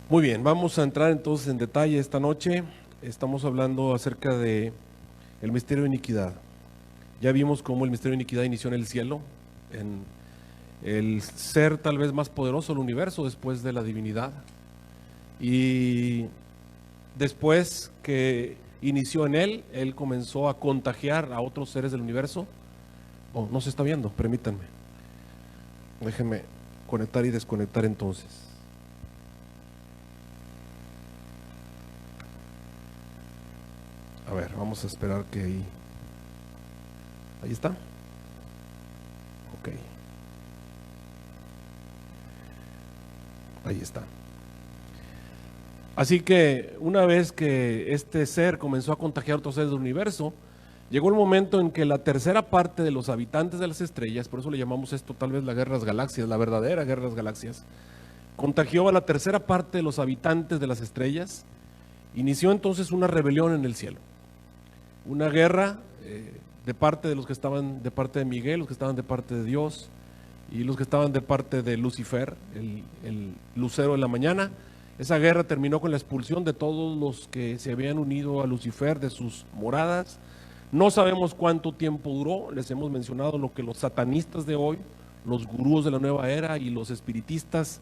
Muy bien, vamos a entrar entonces en detalle esta noche. Estamos hablando acerca de el misterio de iniquidad. Ya vimos cómo el misterio de iniquidad inició en el cielo, en el ser tal vez más poderoso del universo después de la divinidad. Y después que inició en él comenzó a contagiar a otros seres del universo. Oh, no se está viendo, permítanme. Déjenme conectar y desconectar entonces. A ver, vamos a esperar que ahí está. Ok. Ahí está. Así que una vez que este ser comenzó a contagiar a otros seres del universo, llegó el momento en que la tercera parte de los habitantes de las estrellas, por eso le llamamos esto tal vez la guerra de las galaxias, la verdadera guerra de las galaxias, contagió a la tercera parte de los habitantes de las estrellas. Inició entonces una rebelión en el cielo. Una guerra de parte de los que estaban de parte de Miguel, los que estaban de parte de Dios y los que estaban de parte de Lucifer, el lucero de la mañana. Esa guerra terminó con la expulsión de todos los que se habían unido a Lucifer de sus moradas. No sabemos cuánto tiempo duró. Les hemos mencionado lo que los satanistas de hoy, los gurús de la nueva era y los espiritistas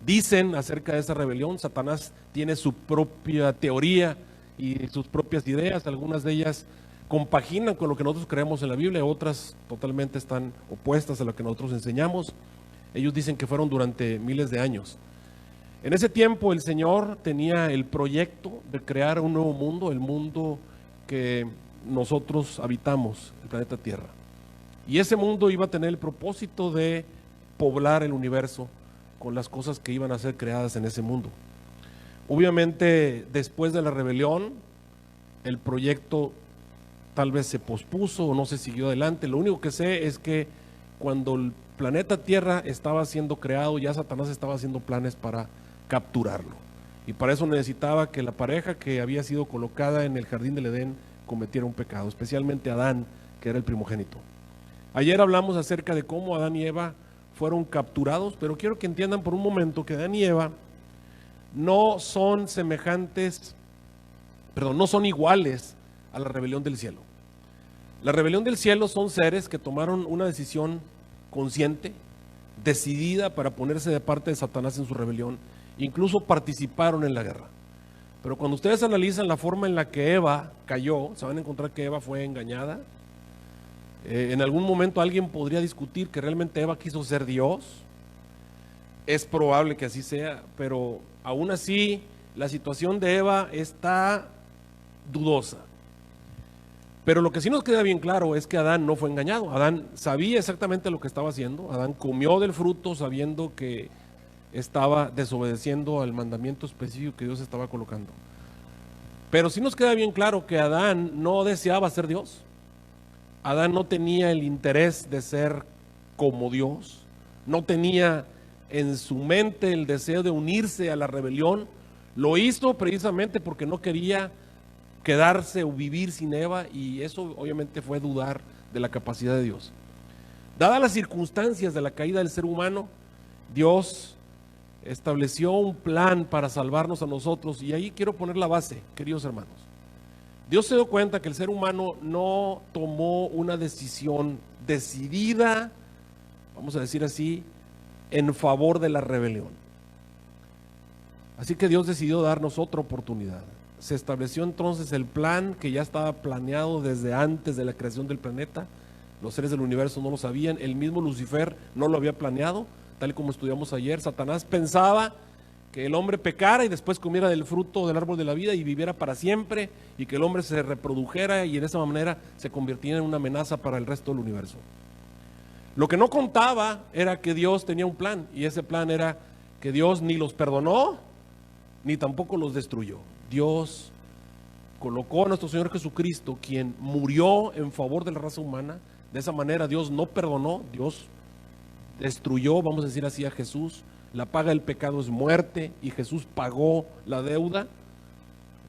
dicen acerca de esa rebelión. Satanás tiene su propia teoría y sus propias ideas. Algunas de ellas compaginan con lo que nosotros creemos en la Biblia, otras totalmente están opuestas a lo que nosotros enseñamos. Ellos dicen que fueron durante miles de años. En ese tiempo el Señor tenía el proyecto de crear un nuevo mundo, el mundo que nosotros habitamos, el planeta Tierra. Y ese mundo iba a tener el propósito de poblar el universo con las cosas que iban a ser creadas en ese mundo. Obviamente, después de la rebelión, el proyecto tal vez se pospuso o no se siguió adelante. Lo único que sé es que cuando el planeta Tierra estaba siendo creado, ya Satanás estaba haciendo planes para capturarlo. Y para eso necesitaba que la pareja que había sido colocada en el jardín del Edén cometiera un pecado, especialmente Adán, que era el primogénito. Ayer hablamos acerca de cómo Adán y Eva fueron capturados, pero quiero que entiendan por un momento que Adán y Eva no son semejantes, perdón, no son iguales a la rebelión del cielo. La rebelión del cielo son seres que tomaron una decisión consciente, decidida para ponerse de parte de Satanás en su rebelión, incluso participaron en la guerra. Pero cuando ustedes analizan la forma en la que Eva cayó, se van a encontrar que Eva fue engañada. En algún momento alguien podría discutir que realmente Eva quiso ser Dios. Es probable que así sea, pero aún así la situación de Eva está dudosa. Pero lo que sí nos queda bien claro es que Adán no fue engañado. Adán sabía exactamente lo que estaba haciendo. Adán comió del fruto sabiendo que estaba desobedeciendo al mandamiento específico que Dios estaba colocando. Pero sí nos queda bien claro que Adán no deseaba ser Dios. Adán no tenía el interés de ser como Dios. No tenía en su mente el deseo de unirse a la rebelión. Lo hizo precisamente porque no quería quedarse o vivir sin Eva, y eso obviamente fue dudar de la capacidad de Dios. Dadas las circunstancias de la caída del ser humano, Dios estableció un plan para salvarnos a nosotros, y ahí quiero poner la base, queridos hermanos. Dios se dio cuenta que el ser humano no tomó una decisión decidida, vamos a decir así, en favor de la rebelión. Así que Dios decidió darnos otra oportunidad. Se estableció entonces el plan que ya estaba planeado desde antes de la creación del planeta. Los seres del universo no lo sabían, el mismo Lucifer no lo había planeado, tal como estudiamos ayer. Satanás pensaba que el hombre pecara y después comiera del fruto del árbol de la vida y viviera para siempre, y que el hombre se reprodujera y de esa manera se convirtiera en una amenaza para el resto del universo. Lo que no contaba era que Dios tenía un plan, y ese plan era que Dios ni los perdonó ni tampoco los destruyó. Dios colocó a nuestro Señor Jesucristo, quien murió en favor de la raza humana. De esa manera Dios no perdonó, Dios destruyó, vamos a decir así, a Jesús. La paga del pecado es muerte, y Jesús pagó la deuda.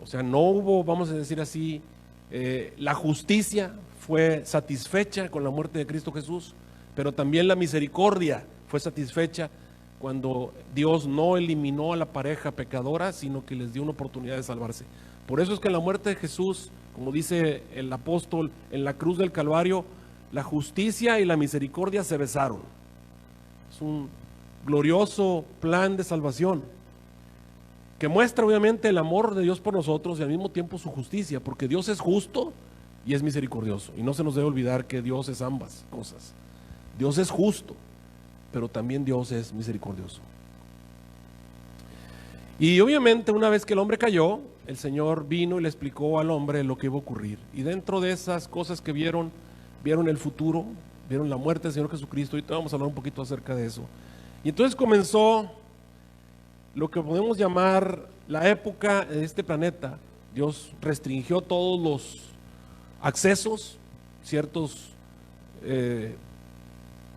O sea, no hubo, vamos a decir así, la justicia fue satisfecha con la muerte de Cristo Jesús, pero también la misericordia fue satisfecha cuando Dios no eliminó a la pareja pecadora, sino que les dio una oportunidad de salvarse. Por eso es que en la muerte de Jesús, como dice el apóstol, en la cruz del Calvario, la justicia y la misericordia se besaron. Es un glorioso plan de salvación que muestra obviamente el amor de Dios por nosotros y al mismo tiempo su justicia, porque Dios es justo y es misericordioso. Y no se nos debe olvidar que Dios es ambas cosas. Dios es justo, pero también Dios es misericordioso. Y obviamente una vez que el hombre cayó, el Señor vino y le explicó al hombre lo que iba a ocurrir. Y dentro de esas cosas que vieron el futuro, vieron la muerte del Señor Jesucristo. Ahorita vamos a hablar un poquito acerca de eso. Y entonces comenzó lo que podemos llamar la época de este planeta. Dios restringió todos los accesos, ciertos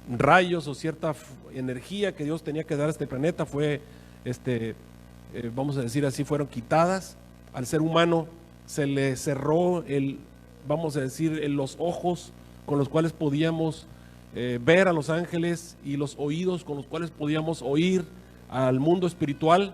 rayos o cierta energía que Dios tenía que dar a este planeta fue, vamos a decir así, fueron quitadas. Al ser humano se le cerró vamos a decir, los ojos con los cuales podíamos ver a los ángeles y los oídos con los cuales podíamos oír al mundo espiritual.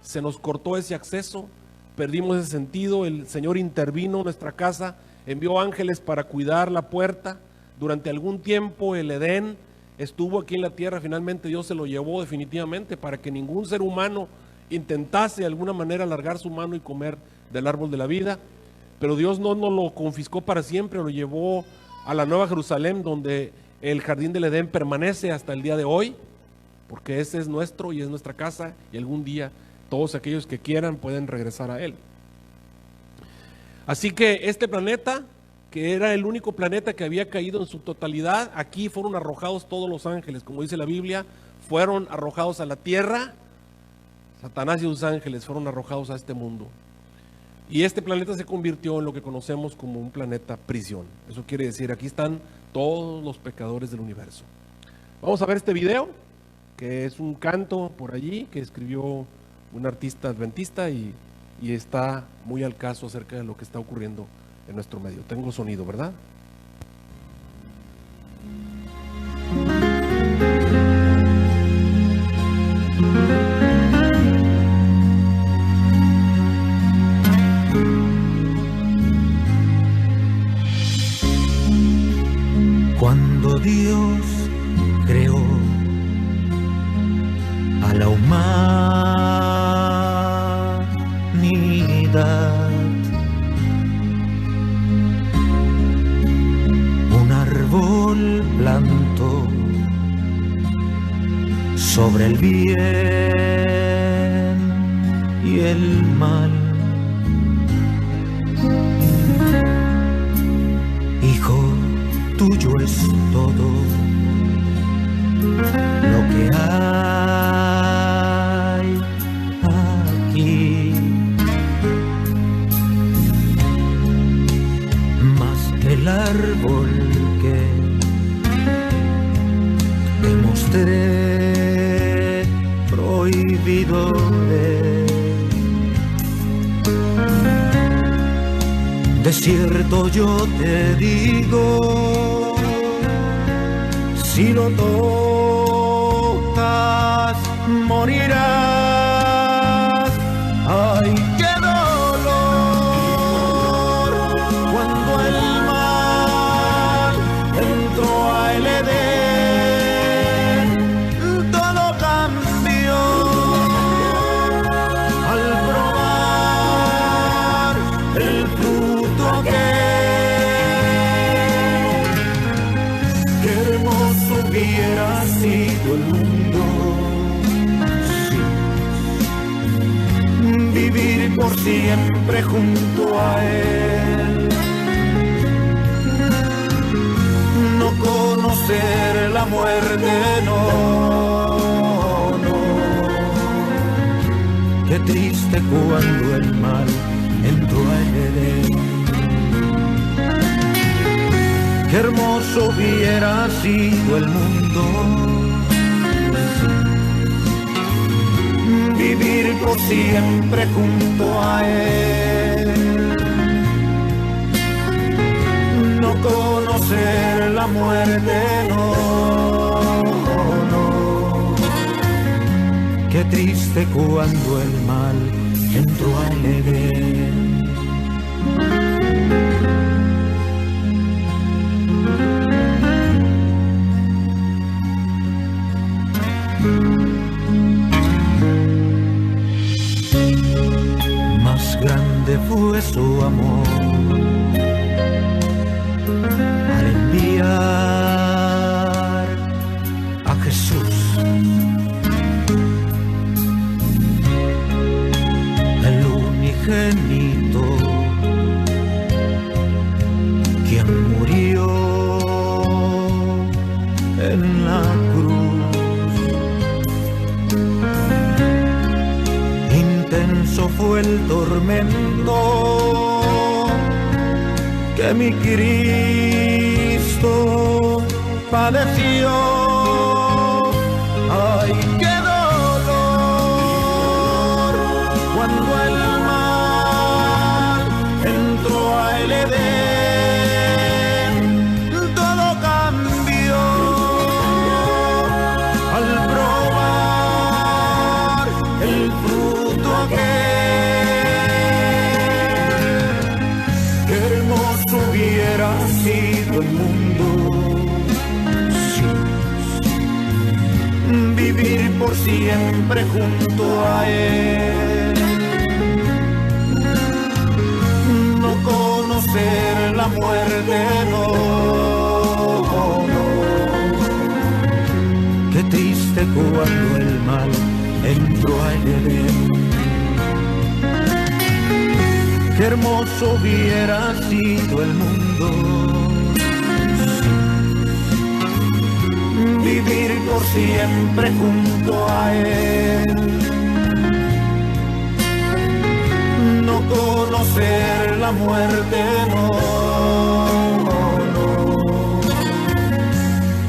Se nos cortó ese acceso, perdimos ese sentido. El Señor intervino en nuestra casa, envió ángeles para cuidar la puerta. Durante algún tiempo el Edén estuvo aquí en la tierra, finalmente Dios se lo llevó definitivamente para que ningún ser humano intentase de alguna manera alargar su mano y comer del árbol de la vida. Pero Dios no nos lo confiscó para siempre, lo llevó a la Nueva Jerusalén, donde el jardín del Edén permanece hasta el día de hoy, porque ese es nuestro y es nuestra casa, y algún día todos aquellos que quieran pueden regresar a él. Así que este planeta, que era el único planeta que había caído en su totalidad, aquí fueron arrojados todos los ángeles, como dice la Biblia, fueron arrojados a la tierra. Satanás y sus ángeles fueron arrojados a este mundo. Y este planeta se convirtió en lo que conocemos como un planeta prisión. Eso quiere decir, aquí están todos los pecadores del universo. Vamos a ver este video, que es un canto por allí que escribió un artista adventista y está muy al caso acerca de lo que está ocurriendo en nuestro medio. Tengo sonido, ¿verdad? Cuando Dios creó a la humanidad, un árbol plantó sobre el bien y el mal. Hijo, tuyo es todo lo que hay aquí, mas el árbol que te mostré prohibido de cierto yo te digo, si lo tocas, morirás. ¡Ay, qué dolor! Cuando el mal entró a el Edén, todo cambió al probar el fruto aquel. Qué hermoso hubiera sido el mundo, sí, vivir por siempre junto a él, no conocer la muerte, no, no. Qué triste cuando el mal entró a Edén. Qué hermoso hubiera sido el mundo, vivir por siempre junto a él, no conocer la muerte, no, no. triste cuando el mal entró al Edén. Más grande fue su amor al enviar a Jesús, el unigénito, quien murió en la cruz. Intenso fue el tormento que mi Cristo padeció. Ay, qué dolor cuando el mal entró al Edén. Todo cambió al probar el fruto aquel. Qué hermoso hubiera sido el mundo sin vivir por siempre junto a Él, no conocer la muerte, no, no. Qué triste cuando el mal entró al Edén. Qué hermoso hubiera sido el mundo sin vivir por siempre junto a Él, no conocer la muerte, no, no.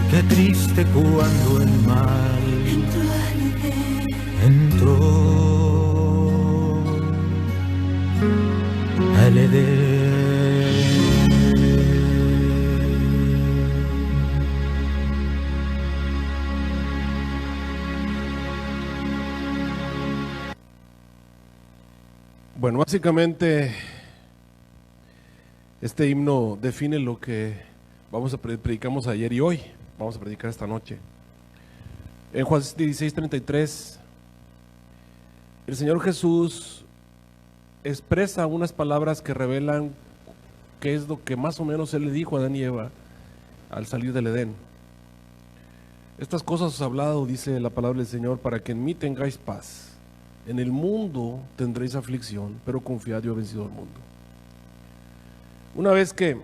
Qué triste cuando el mal entró al Edén. Bueno, básicamente este himno define lo que predicamos ayer y hoy. Vamos a predicar esta noche. En Juan 16:33, el Señor Jesús expresa unas palabras que revelan qué es lo que más o menos Él le dijo a Adán y Eva al salir del Edén. Estas cosas os he hablado, dice la palabra del Señor, para que en mí tengáis paz. En el mundo tendréis aflicción, pero confiad, yo he vencido al mundo. Una vez que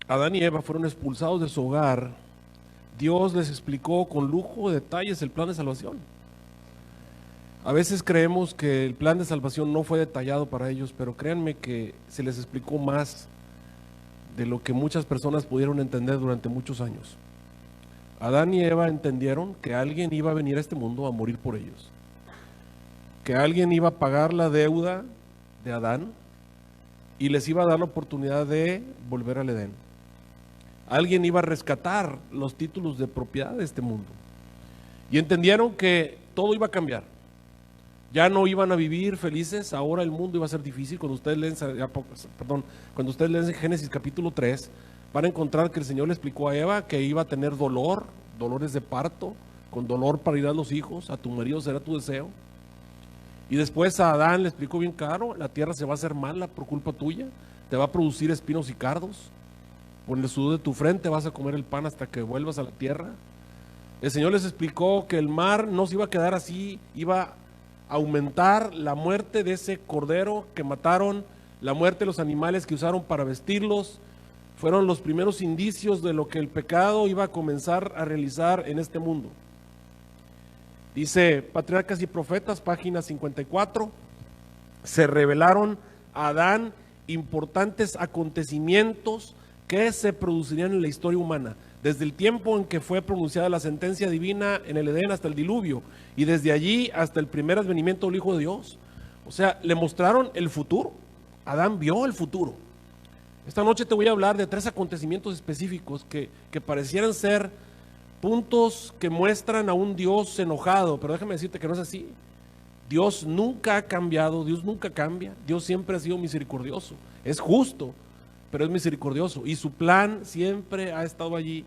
Adán y Eva fueron expulsados de su hogar, Dios les explicó con lujo de detalles el plan de salvación. A veces creemos que el plan de salvación no fue detallado para ellos, pero créanme que se les explicó más de lo que muchas personas pudieron entender durante muchos años. Adán y Eva entendieron que alguien iba a venir a este mundo a morir por ellos, que alguien iba a pagar la deuda de Adán y les iba a dar la oportunidad de volver al Edén. Alguien iba a rescatar los títulos de propiedad de este mundo. Y entendieron que todo iba a cambiar. Ya no iban a vivir felices, ahora el mundo iba a ser difícil. Cuando ustedes leen Génesis capítulo 3, van a encontrar que el Señor le explicó a Eva que iba a tener dolores de parto, con dolor para ir a los hijos, a tu marido será tu deseo. Y después a Adán le explicó bien claro, la tierra se va a hacer mala por culpa tuya, te va a producir espinos y cardos, con el sudor de tu frente vas a comer el pan hasta que vuelvas a la tierra. El Señor les explicó que el mar no se iba a quedar así, iba a aumentar la muerte de ese cordero que mataron, la muerte de los animales que usaron para vestirlos. Fueron los primeros indicios de lo que el pecado iba a comenzar a realizar en este mundo. Dice Patriarcas y Profetas, página 54, se revelaron a Adán importantes acontecimientos que se producirían en la historia humana, desde el tiempo en que fue pronunciada la sentencia divina en el Edén hasta el diluvio, y desde allí hasta el primer advenimiento del Hijo de Dios. O sea, le mostraron el futuro. Adán vio el futuro. Esta noche te voy a hablar de 3 acontecimientos específicos que parecieran ser puntos que muestran a un Dios enojado, pero déjame decirte que no es así. Dios nunca ha cambiado, Dios nunca cambia, Dios siempre ha sido misericordioso, es justo, pero es misericordioso, y su plan siempre ha estado allí.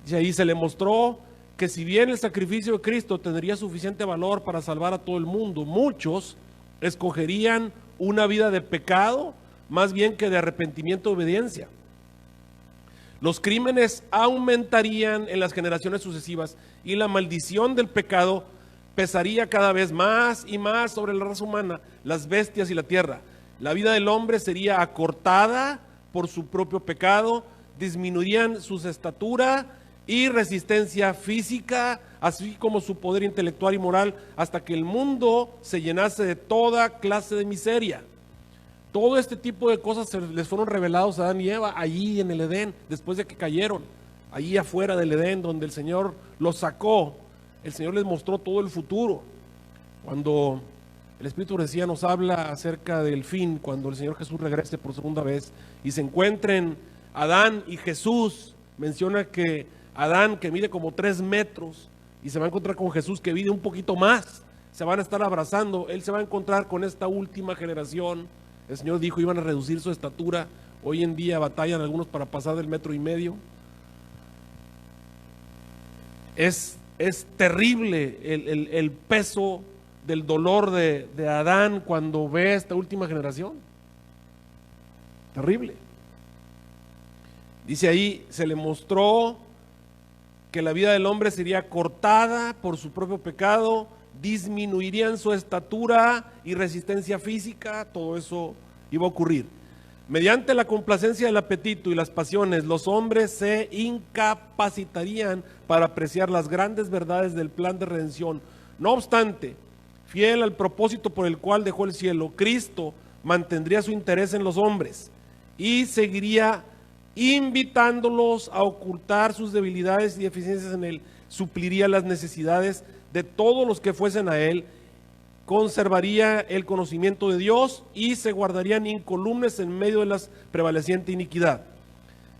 Y ahí se le mostró que si bien el sacrificio de Cristo tendría suficiente valor para salvar a todo el mundo, muchos escogerían una vida de pecado más bien que de arrepentimiento y obediencia. Los crímenes aumentarían en las generaciones sucesivas y la maldición del pecado pesaría cada vez más y más sobre la raza humana, las bestias y la tierra. La vida del hombre sería acortada por su propio pecado, disminuirían su estatura y resistencia física, así como su poder intelectual y moral, hasta que el mundo se llenase de toda clase de miseria. Todo este tipo de cosas les fueron revelados a Adán y Eva allí en el Edén, después de que cayeron, allí afuera del Edén, donde el Señor los sacó. El Señor les mostró todo el futuro. Cuando el Espíritu decía, nos habla acerca del fin, cuando el Señor Jesús regrese por segunda vez y se encuentren Adán y Jesús, menciona que Adán, que mide como 3 metros, y se va a encontrar con Jesús, que mide un poquito más, se van a estar abrazando, él se va a encontrar con esta última generación. El Señor dijo, iban a reducir su estatura, hoy en día batallan algunos para pasar del 1,5 metros. Es terrible el peso del dolor de Adán cuando ve esta última generación. Terrible. Dice ahí, se le mostró que la vida del hombre sería cortada por su propio pecado, disminuirían su estatura y resistencia física, todo eso iba a ocurrir. Mediante la complacencia del apetito y las pasiones, los hombres se incapacitarían para apreciar las grandes verdades del plan de redención. No obstante, fiel al propósito por el cual dejó el cielo, Cristo mantendría su interés en los hombres y seguiría invitándolos a ocultar sus debilidades y deficiencias en él, supliría las necesidades de todos los que fuesen a él, conservaría el conocimiento de Dios y se guardarían incolumes en medio de la prevaleciente iniquidad.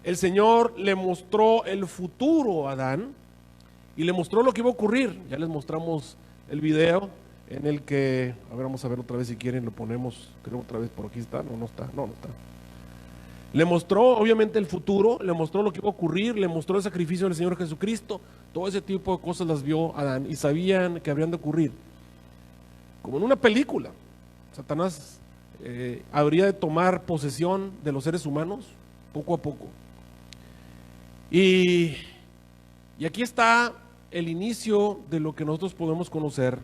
El Señor le mostró el futuro a Adán y le mostró lo que iba a ocurrir. Ya les mostramos el video en el que, a ver, vamos a ver otra vez si quieren, lo ponemos, creo otra vez por aquí está, no está. Le mostró obviamente el futuro, le mostró lo que iba a ocurrir, le mostró el sacrificio del Señor Jesucristo, todo ese tipo de cosas las vio Adán y sabían que habrían de ocurrir. Como en una película, Satanás habría de tomar posesión de los seres humanos poco a poco. Y aquí está el inicio de lo que nosotros podemos conocer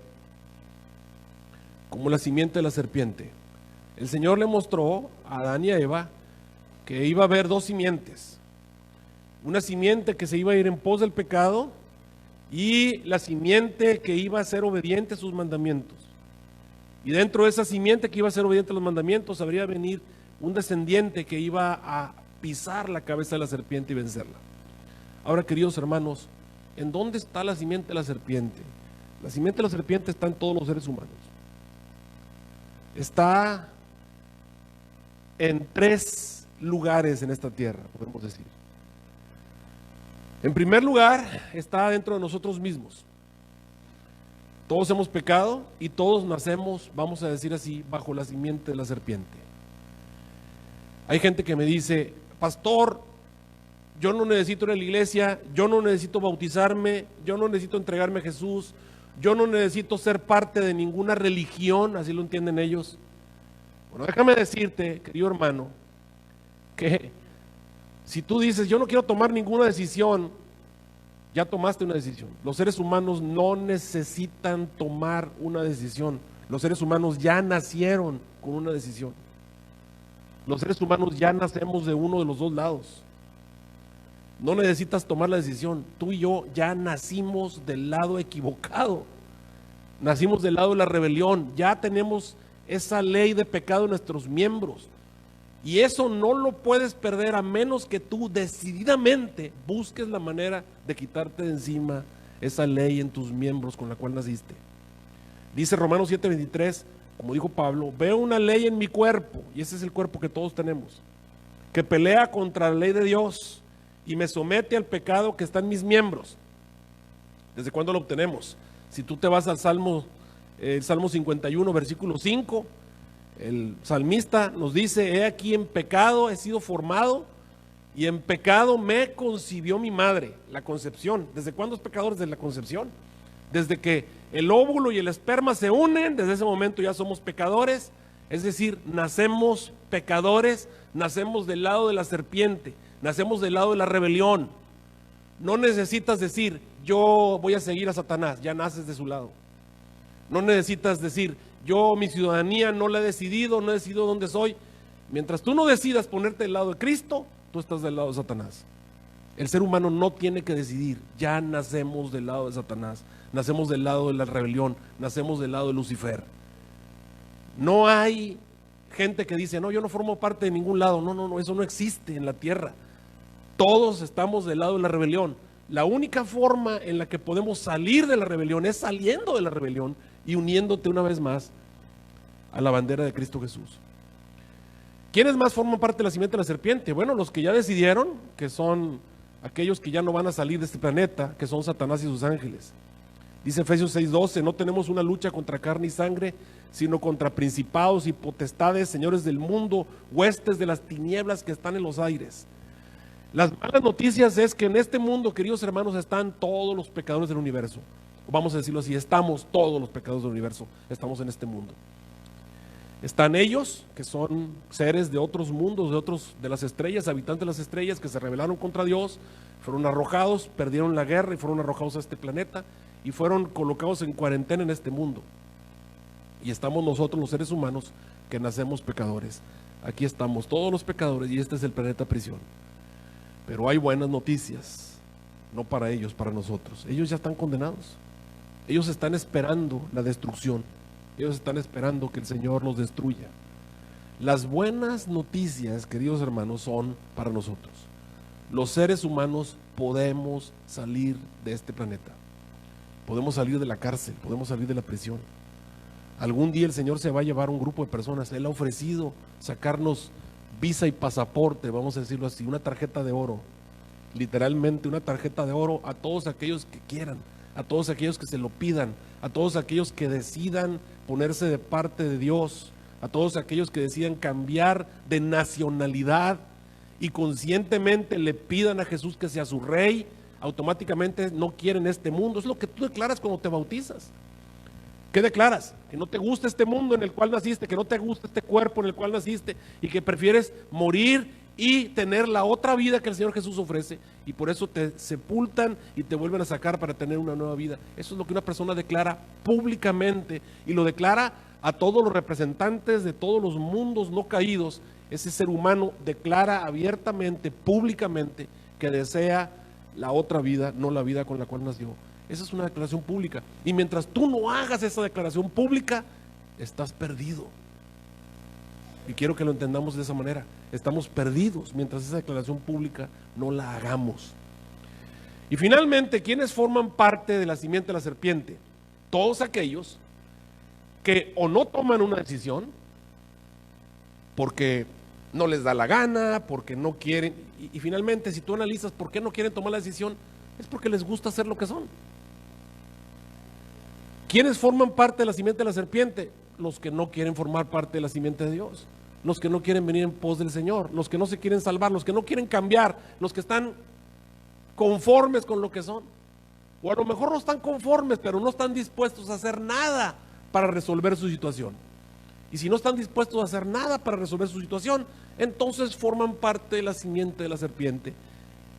como la simiente de la serpiente. El Señor le mostró a Adán y a Eva que iba a haber 2 simientes. Una simiente que se iba a ir en pos del pecado y la simiente que iba a ser obediente a sus mandamientos. Y dentro de esa simiente que iba a ser obediente a los mandamientos, habría de venir un descendiente que iba a pisar la cabeza de la serpiente y vencerla. Ahora, queridos hermanos, ¿en dónde está la simiente de la serpiente? La simiente de la serpiente está en todos los seres humanos. Está en 3 lugares en esta tierra, podemos decir. En primer lugar, está dentro de nosotros mismos. Todos hemos pecado y todos nacemos, vamos a decir así, bajo la simiente de la serpiente. Hay gente que me dice, pastor, yo no necesito ir a la iglesia, yo no necesito bautizarme, yo no necesito entregarme a Jesús, yo no necesito ser parte de ninguna religión, así lo entienden ellos. Bueno, déjame decirte, querido hermano, que si tú dices, yo no quiero tomar ninguna decisión, ya tomaste una decisión. Los seres humanos no necesitan tomar una decisión. Los seres humanos ya nacieron con una decisión. Los seres humanos ya nacemos de uno de los 2 lados. No necesitas tomar la decisión. Tú y yo ya nacimos del lado equivocado. Nacimos del lado de la rebelión. Ya tenemos esa ley de pecado en nuestros miembros. Y eso no lo puedes perder a menos que tú decididamente busques la manera de quitarte de encima esa ley en tus miembros con la cual naciste. Dice Romanos 7:23, como dijo Pablo, veo una ley en mi cuerpo, y ese es el cuerpo que todos tenemos, que pelea contra la ley de Dios y me somete al pecado que está en mis miembros. ¿Desde cuándo lo obtenemos? Si tú te vas al Salmo El Salmo 51, versículo 5, el salmista nos dice: he aquí en pecado he sido formado y en pecado me concibió mi madre. La concepción. ¿Desde cuándo es pecador? Desde la concepción. Desde que el óvulo y el esperma se unen, desde ese momento ya somos pecadores. Es decir, nacemos pecadores, nacemos del lado de la serpiente, nacemos del lado de la rebelión. No necesitas decir, yo voy a seguir a Satanás, ya naces de su lado. No necesitas decir, yo mi ciudadanía no la he decidido, no he decidido dónde soy. Mientras tú no decidas ponerte del lado de Cristo, tú estás del lado de Satanás. El ser humano no tiene que decidir, ya nacemos del lado de Satanás, nacemos del lado de la rebelión, nacemos del lado de Lucifer. No hay gente que dice, no, yo no formo parte de ningún lado. No, eso no existe en la tierra. Todos estamos del lado de la rebelión. La única forma en la que podemos salir de la rebelión es saliendo de la rebelión y uniéndote una vez más a la bandera de Cristo Jesús. ¿Quiénes más forman parte de la simiente de la serpiente? Bueno, los que ya decidieron, que son aquellos que ya no van a salir de este planeta, que son Satanás y sus ángeles. Dice Efesios 6:12, no tenemos una lucha contra carne y sangre, sino contra principados y potestades, señores del mundo, huestes de las tinieblas que están en los aires. Las malas noticias es que en este mundo, queridos hermanos, están todos los pecadores del universo. Vamos a decirlo así, estamos todos los pecadores del universo, estamos en este mundo. Están ellos, que son seres de otros mundos, de las estrellas, habitantes de las estrellas, que se rebelaron contra Dios, fueron arrojados, perdieron la guerra y fueron arrojados a este planeta y fueron colocados en cuarentena en este mundo. Y estamos nosotros, los seres humanos, que nacemos pecadores. Aquí estamos todos los pecadores y este es el planeta prisión. Pero hay buenas noticias, no para ellos, para nosotros. Ellos ya están condenados. Ellos están esperando la destrucción. Ellos están esperando que el Señor los destruya. Las buenas noticias, queridos hermanos, son para nosotros. Los seres humanos podemos salir de este planeta. Podemos salir de la cárcel, podemos salir de la prisión. Algún día el Señor se va a llevar un grupo de personas. Él ha ofrecido sacarnos visa y pasaporte, vamos a decirlo así, una tarjeta de oro. Literalmente una tarjeta de oro a todos aquellos que quieran, a todos aquellos que se lo pidan, a todos aquellos que decidan ponerse de parte de Dios, a todos aquellos que decidan cambiar de nacionalidad y conscientemente le pidan a Jesús que sea su rey, automáticamente no quieren este mundo. Es lo que tú declaras cuando te bautizas. ¿Qué declaras? Que no te gusta este mundo en el cual naciste, que no te gusta este cuerpo en el cual naciste y que prefieres morir y tener la otra vida que el Señor Jesús ofrece, y por eso te sepultan y te vuelven a sacar para tener una nueva vida. Eso es lo que una persona declara públicamente y lo declara a todos los representantes de todos los mundos no caídos. Ese ser humano declara abiertamente, públicamente, que desea la otra vida, no la vida con la cual nació. Esa es una declaración pública. Y mientras tú no hagas esa declaración pública, estás perdido. Y quiero que lo entendamos de esa manera. Estamos perdidos mientras esa declaración pública no la hagamos. Y finalmente, ¿quiénes forman parte de la simiente de la serpiente? Todos aquellos que o no toman una decisión porque no les da la gana, porque no quieren. Y finalmente, si tú analizas por qué no quieren tomar la decisión, es porque les gusta ser lo que son. ¿Quiénes forman parte de la simiente de la serpiente? Los que no quieren formar parte de la simiente de Dios, los que no quieren venir en pos del Señor, los que no se quieren salvar, los que no quieren cambiar, los que están conformes con lo que son. O a lo mejor no están conformes, pero no están dispuestos a hacer nada para resolver su situación. Y si no están dispuestos a hacer nada para resolver su situación, entonces forman parte de la simiente de la serpiente.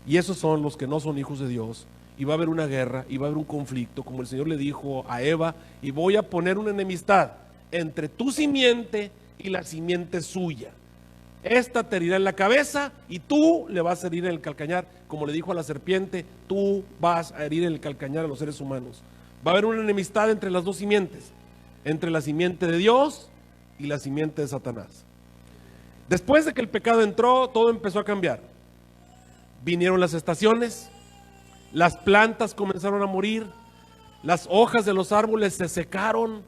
Y esos son los que no son hijos de Dios. Y va a haber una guerra, y va a haber un conflicto, como el Señor le dijo a Eva, y voy a poner una enemistad entre tu simiente y la simiente suya. Esta te herirá en la cabeza y tú le vas a herir en el calcañar. Como le dijo a la serpiente, tú vas a herir en el calcañar a los seres humanos. Va a haber una enemistad entre las dos simientes, entre la simiente de Dios y la simiente de Satanás. Después de que el pecado entró, todo empezó a cambiar. Vinieron las estaciones, las plantas comenzaron a morir, las hojas de los árboles se secaron.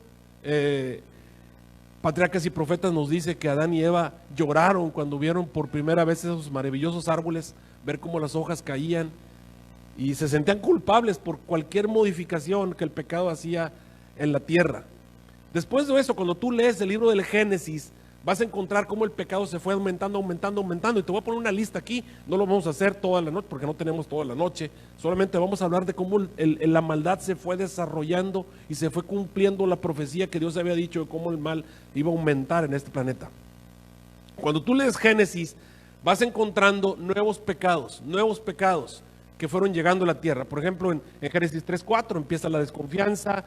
Patriarcas y Profetas nos dice que Adán y Eva lloraron cuando vieron por primera vez esos maravillosos árboles, ver cómo las hojas caían, y se sentían culpables por cualquier modificación que el pecado hacía en la tierra. Después de eso, cuando tú lees el libro del Génesis, vas a encontrar cómo el pecado se fue aumentando, aumentando, aumentando. Y te voy a poner una lista aquí. No lo vamos a hacer toda la noche porque no tenemos toda la noche. Solamente vamos a hablar de cómo la maldad se fue desarrollando y se fue cumpliendo la profecía que Dios había dicho de cómo el mal iba a aumentar en este planeta. Cuando tú lees Génesis, vas encontrando nuevos pecados que fueron llegando a la tierra. Por ejemplo, en Génesis 3:4 empieza la desconfianza.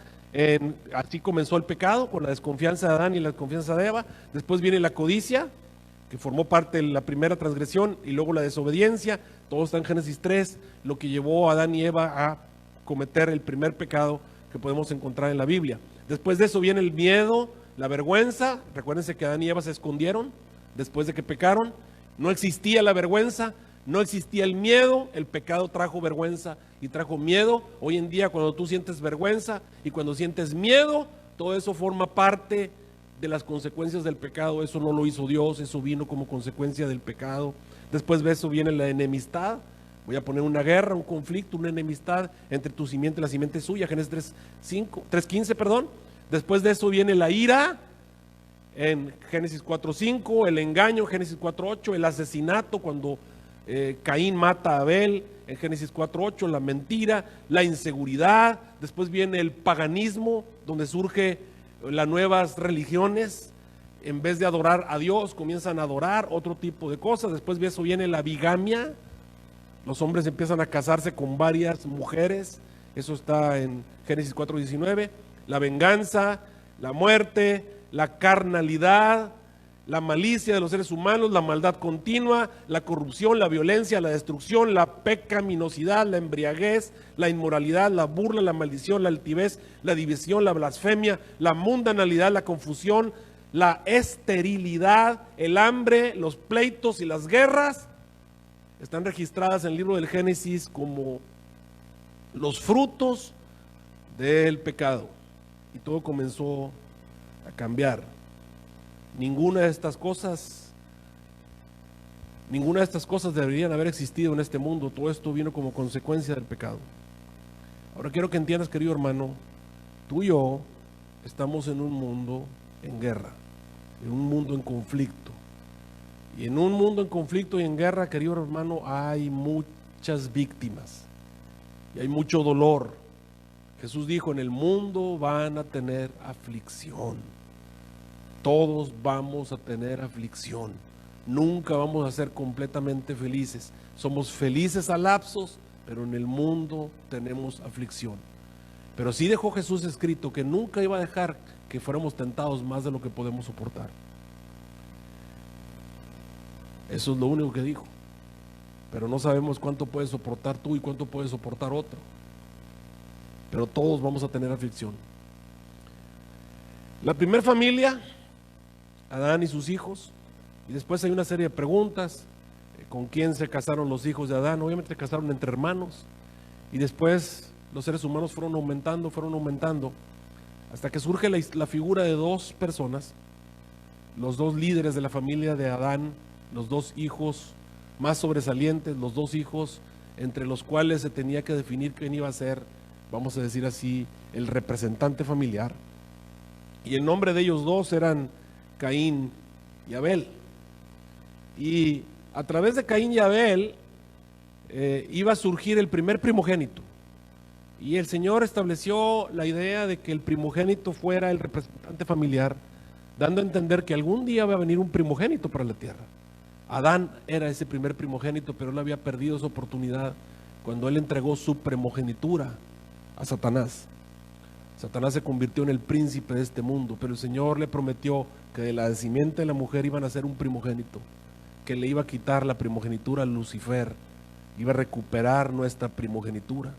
Así comenzó el pecado, con la desconfianza de Adán y la desconfianza de Eva. Después viene la codicia, que formó parte de la primera transgresión, y luego la desobediencia. Todo está en Génesis 3, lo que llevó a Adán y Eva a cometer el primer pecado que podemos encontrar en la Biblia. Después de eso viene el miedo, la vergüenza. Recuérdense que Adán y Eva se escondieron después de que pecaron. No existía la vergüenza, no existía el miedo. El pecado trajo vergüenza y trajo miedo. Hoy en día, cuando tú sientes vergüenza y cuando sientes miedo, todo eso forma parte de las consecuencias del pecado. Eso no lo hizo Dios, eso vino como consecuencia del pecado. Después de eso viene la enemistad. Voy a poner una guerra, un conflicto, una enemistad entre tu simiente y la simiente suya. Génesis 3:15, perdón. Después de eso viene la ira, en Génesis 4:5, el engaño, Génesis 4:8, el asesinato, cuando Caín mata a Abel, en Génesis 4:8, la mentira, la inseguridad. Después viene el paganismo, donde surge las nuevas religiones. En vez de adorar a Dios, comienzan a adorar otro tipo de cosas. Después de eso viene la bigamia. Los hombres empiezan a casarse con varias mujeres. Eso está en Génesis 4:19. La venganza, la muerte, la carnalidad, la malicia de los seres humanos, la maldad continua, la corrupción, la violencia, la destrucción, la pecaminosidad, la embriaguez, la inmoralidad, la burla, la maldición, la altivez, la división, la blasfemia, la mundanalidad, la confusión, la esterilidad, el hambre, los pleitos y las guerras. Están registradas en el libro del Génesis como los frutos del pecado. Y todo comenzó a cambiar. Ninguna de estas cosas deberían haber existido en este mundo. Todo esto vino como consecuencia del pecado. Ahora quiero que entiendas, querido hermano, tú y yo estamos en un mundo en guerra, en un mundo en conflicto. Y en un mundo en conflicto y en guerra, querido hermano, hay muchas víctimas y hay mucho dolor. Jesús dijo, en el mundo van a tener aflicción. Todos vamos a tener aflicción. Nunca vamos a ser completamente felices. Somos felices a lapsos, pero en el mundo tenemos aflicción. Pero sí dejó Jesús escrito que nunca iba a dejar que fuéramos tentados más de lo que podemos soportar. Eso es lo único que dijo. Pero no sabemos cuánto puedes soportar tú y cuánto puede soportar otro. Pero todos vamos a tener aflicción. La primera familia, Adán y sus hijos, y después hay una serie de preguntas, ¿con quién se casaron los hijos de Adán? Obviamente se casaron entre hermanos, y después los seres humanos fueron aumentando, hasta que surge la figura de dos personas, los dos líderes de la familia de Adán, los dos hijos más sobresalientes, los dos hijos entre los cuales se tenía que definir quién iba a ser, vamos a decir así, el representante familiar. Y el nombre de ellos dos eran Caín y Abel. Y a través de Caín y Abel iba a surgir el primer primogénito. Y el Señor estableció la idea de que el primogénito fuera el representante familiar, dando a entender que algún día va a venir un primogénito para la tierra. Adán era ese primer primogénito, pero él había perdido su oportunidad cuando él entregó su primogenitura a Satanás. Satanás se convirtió en el príncipe de este mundo, pero el Señor le prometió que de la simiente de la mujer iban a ser un primogénito, que le iba a quitar la primogenitura a Lucifer, iba a recuperar nuestra primogenitura.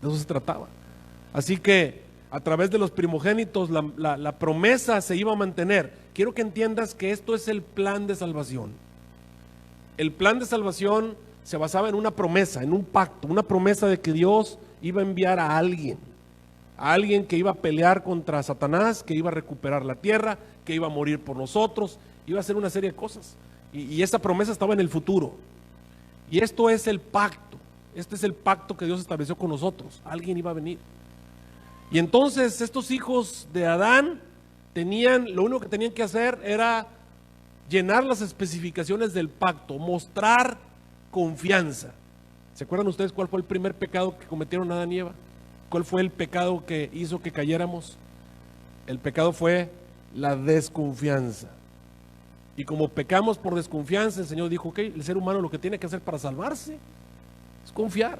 De eso se trataba. Así que a través de los primogénitos la promesa se iba a mantener. Quiero que entiendas que esto es el plan de salvación. El plan de salvación se basaba en una promesa, en un pacto, una promesa de que Dios iba a enviar a alguien que iba a pelear contra Satanás, que iba a recuperar la tierra, que iba a morir por nosotros, iba a hacer una serie de cosas. Y esa promesa estaba en el futuro. Y esto es el pacto. Este es el pacto que Dios estableció con nosotros. Alguien iba a venir. Y entonces estos hijos de Adán lo único que tenían que hacer era llenar las especificaciones del pacto, mostrar confianza. ¿Se acuerdan ustedes cuál fue el primer pecado que cometieron Adán y Eva? ¿Cuál fue el pecado que hizo que cayéramos? El pecado fue la desconfianza. Y como pecamos por desconfianza, el Señor dijo, ok, el ser humano lo que tiene que hacer para salvarse es confiar.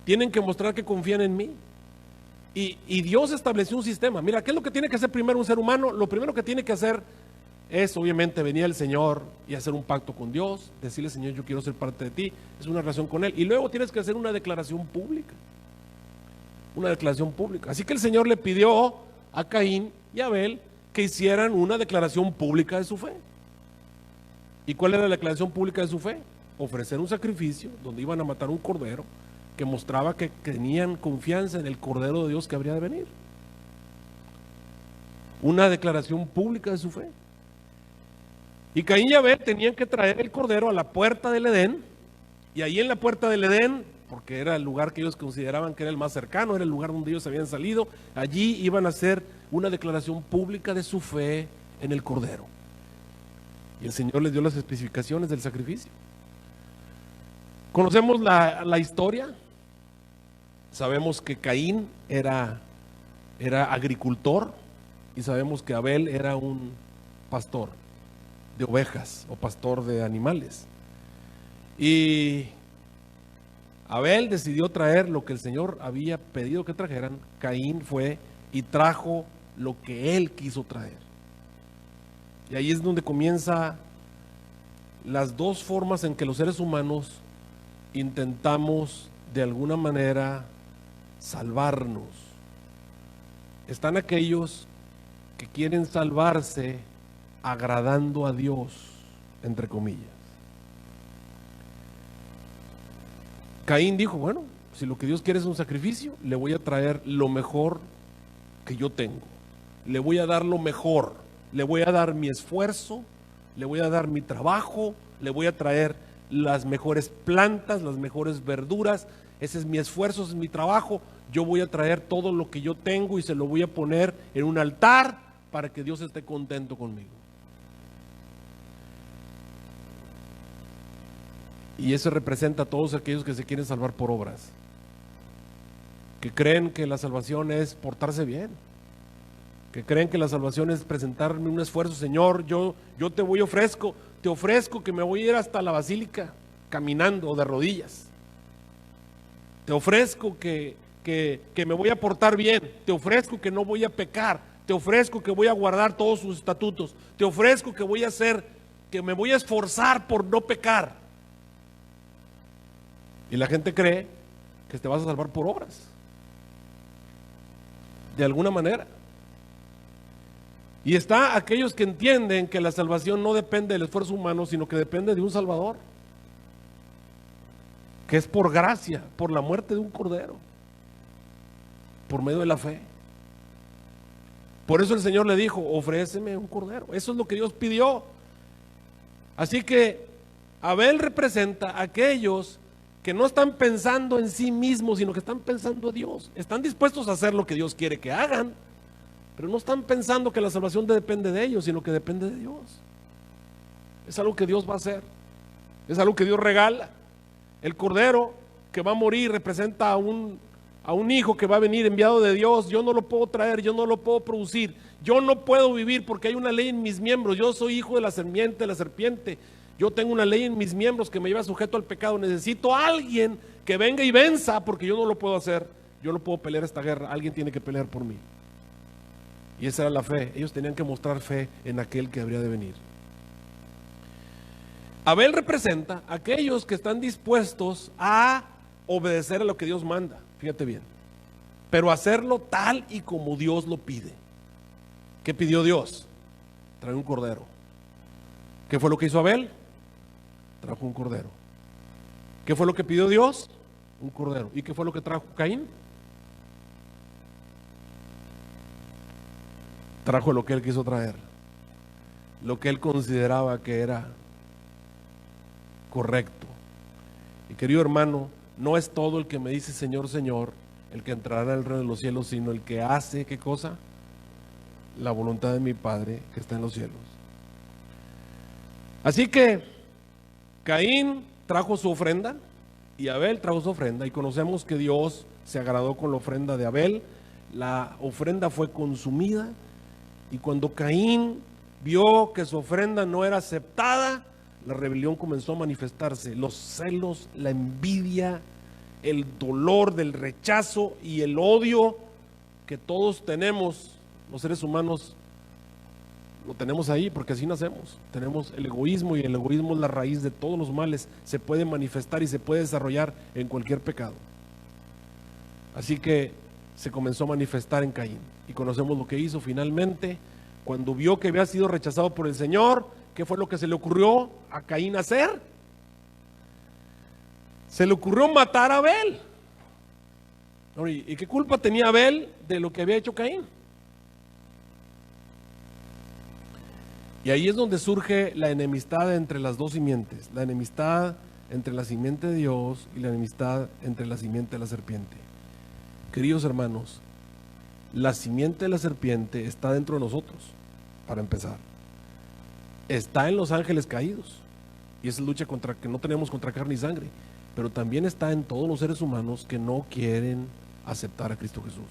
Tienen que mostrar que confían en mí. Y Dios estableció un sistema. Mira, ¿qué es lo que tiene que hacer primero un ser humano? Lo primero que tiene que hacer es obviamente venir al Señor y hacer un pacto con Dios, decirle, Señor, yo quiero ser parte de ti, es una relación con Él. Y luego tienes que hacer una declaración pública. Una declaración pública. Así que el Señor le pidió a Caín y a Abel que hicieran una declaración pública de su fe. ¿Y cuál era la declaración pública de su fe? Ofrecer un sacrificio donde iban a matar un cordero que mostraba que tenían confianza en el Cordero de Dios que habría de venir. Una declaración pública de su fe. Y Caín y Abel tenían que traer el cordero a la puerta del Edén, y ahí en la puerta del Edén, porque era el lugar que ellos consideraban que era el más cercano, era el lugar donde ellos habían salido, allí iban a hacer una declaración pública de su fe en el cordero. Y el Señor les dio las especificaciones del sacrificio. Conocemos la historia. Sabemos que Caín era agricultor y sabemos que Abel era un pastor de ovejas o pastor de animales. Y Abel decidió traer lo que el Señor había pedido que trajeran. Caín fue y trajo lo que él quiso traer. Y ahí es donde comienza las dos formas en que los seres humanos intentamos de alguna manera salvarnos. Están aquellos que quieren salvarse agradando a Dios, entre comillas. Caín dijo, bueno, si lo que Dios quiere es un sacrificio, le voy a traer lo mejor que yo tengo. Le voy a dar lo mejor. Le voy a dar mi esfuerzo, le voy a dar mi trabajo, le voy a traer las mejores plantas, las mejores verduras. Ese es mi esfuerzo, ese es mi trabajo. Yo voy a traer todo lo que yo tengo y se lo voy a poner en un altar para que Dios esté contento conmigo. Y eso representa a todos aquellos que se quieren salvar por obras, que creen que la salvación es portarse bien, que creen que la salvación es presentarme un esfuerzo. Señor, yo te ofrezco que me voy a ir hasta la basílica caminando o de rodillas. Te ofrezco que me voy a portar bien. Te ofrezco que no voy a pecar. Te ofrezco que voy a guardar todos sus estatutos. Te ofrezco que voy a hacer, que me voy a esforzar por no pecar. Y la gente cree que te vas a salvar por obras, de alguna manera. Y está aquellos que entienden que la salvación no depende del esfuerzo humano, sino que depende de un Salvador, que es por gracia, por la muerte de un cordero, por medio de la fe. Por eso el Señor le dijo, ofréceme un cordero. Eso es lo que Dios pidió. Así que Abel representa a aquellos que no están pensando en sí mismos, sino que están pensando en Dios. Están dispuestos a hacer lo que Dios quiere que hagan, pero no están pensando que la salvación depende de ellos, sino que depende de Dios. Es algo que Dios va a hacer. Es algo que Dios regala. El cordero que va a morir representa a un hijo que va a venir enviado de Dios. Yo no lo puedo traer, yo no lo puedo producir. Yo no puedo vivir porque hay una ley en mis miembros. Yo soy hijo de la serpiente. Yo tengo una ley en mis miembros que me lleva sujeto al pecado. Necesito a alguien que venga y venza porque yo no lo puedo hacer. Yo no puedo pelear esta guerra. Alguien tiene que pelear por mí. Y esa era la fe. Ellos tenían que mostrar fe en aquel que habría de venir. Abel representa a aquellos que están dispuestos a obedecer a lo que Dios manda. Fíjate bien. Pero hacerlo tal y como Dios lo pide. ¿Qué pidió Dios? Trae un cordero. ¿Qué fue lo que hizo Abel? Trajo un cordero. ¿Qué fue lo que pidió Dios? Un cordero. ¿Y qué fue lo que trajo Caín? Trajo lo que él quiso traer, lo que él consideraba que era correcto. Y querido hermano, no es todo el que me dice Señor, Señor, el que entrará en el reino de los cielos, sino el que hace, ¿qué cosa? la voluntad de mi Padre que está en los cielos. Así que Caín trajo su ofrenda y Abel trajo su ofrenda, y conocemos que Dios se agradó con la ofrenda de Abel. La ofrenda fue consumida, y cuando Caín vio que su ofrenda no era aceptada, la rebelión comenzó a manifestarse. Los celos, la envidia, el dolor del rechazo y el odio que todos tenemos, los seres humanos, lo tenemos ahí porque así nacemos. Tenemos el egoísmo, y el egoísmo es la raíz de todos los males. Se puede manifestar y se puede desarrollar en cualquier pecado. Así que se comenzó a manifestar en Caín, y conocemos lo que hizo finalmente. Cuando vio que había sido rechazado por el Señor, ¿qué fue lo que se le ocurrió a Caín hacer? Se le ocurrió matar a Abel. ¿Y qué culpa tenía Abel de lo que había hecho Caín? Y ahí es donde surge la enemistad entre las dos simientes, la enemistad entre la simiente de Dios y la enemistad entre la simiente de la serpiente. Queridos hermanos, la simiente de la serpiente está dentro de nosotros, para empezar. Está en los ángeles caídos, y esa lucha contra que no tenemos contra carne y sangre, pero también está en todos los seres humanos que no quieren aceptar a Cristo Jesús.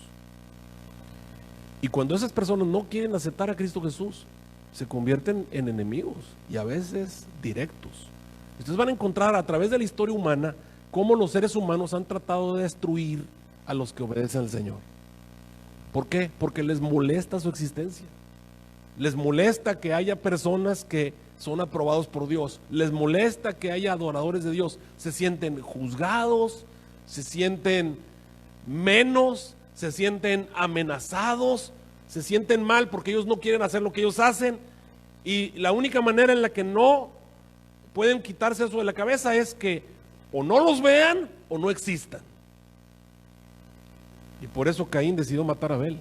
Y cuando esas personas no quieren aceptar a Cristo Jesús, se convierten en enemigos, y a veces directos. Ustedes van a encontrar a través de la historia humana cómo los seres humanos han tratado de destruir a los que obedecen al Señor. ¿Por qué? Porque les molesta su existencia. Les molesta que haya personas que son aprobados por Dios. Les molesta que haya adoradores de Dios. Se sienten juzgados, se sienten menos, se sienten amenazados, se sienten mal porque ellos no quieren hacer lo que ellos hacen. Y la única manera en la que no pueden quitarse eso de la cabeza es que o no los vean o no existan. Y por eso Caín decidió matar a Abel,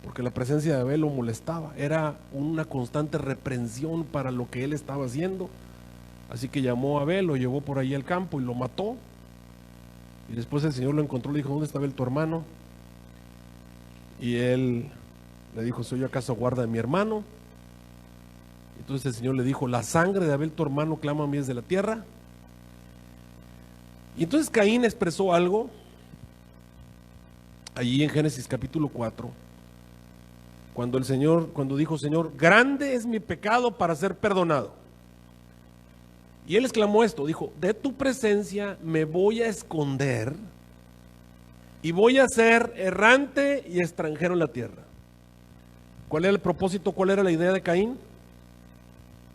porque la presencia de Abel lo molestaba. Era una constante reprensión para lo que él estaba haciendo. Así que llamó a Abel, lo llevó por ahí al campo y lo mató. Y después el Señor lo encontró, le dijo: ¿dónde está Abel tu hermano? Y él le dijo: ¿soy yo acaso guarda de mi hermano? Entonces el Señor le dijo: la sangre de Abel tu hermano clama a mí desde la tierra. Y entonces Caín expresó algo allí en Génesis capítulo 4, cuando dijo: Señor, grande es mi pecado para ser perdonado. Y él exclamó esto, dijo: de tu presencia me voy a esconder y voy a ser errante y extranjero en la tierra. ¿Cuál era el propósito? ¿Cuál era la idea de Caín?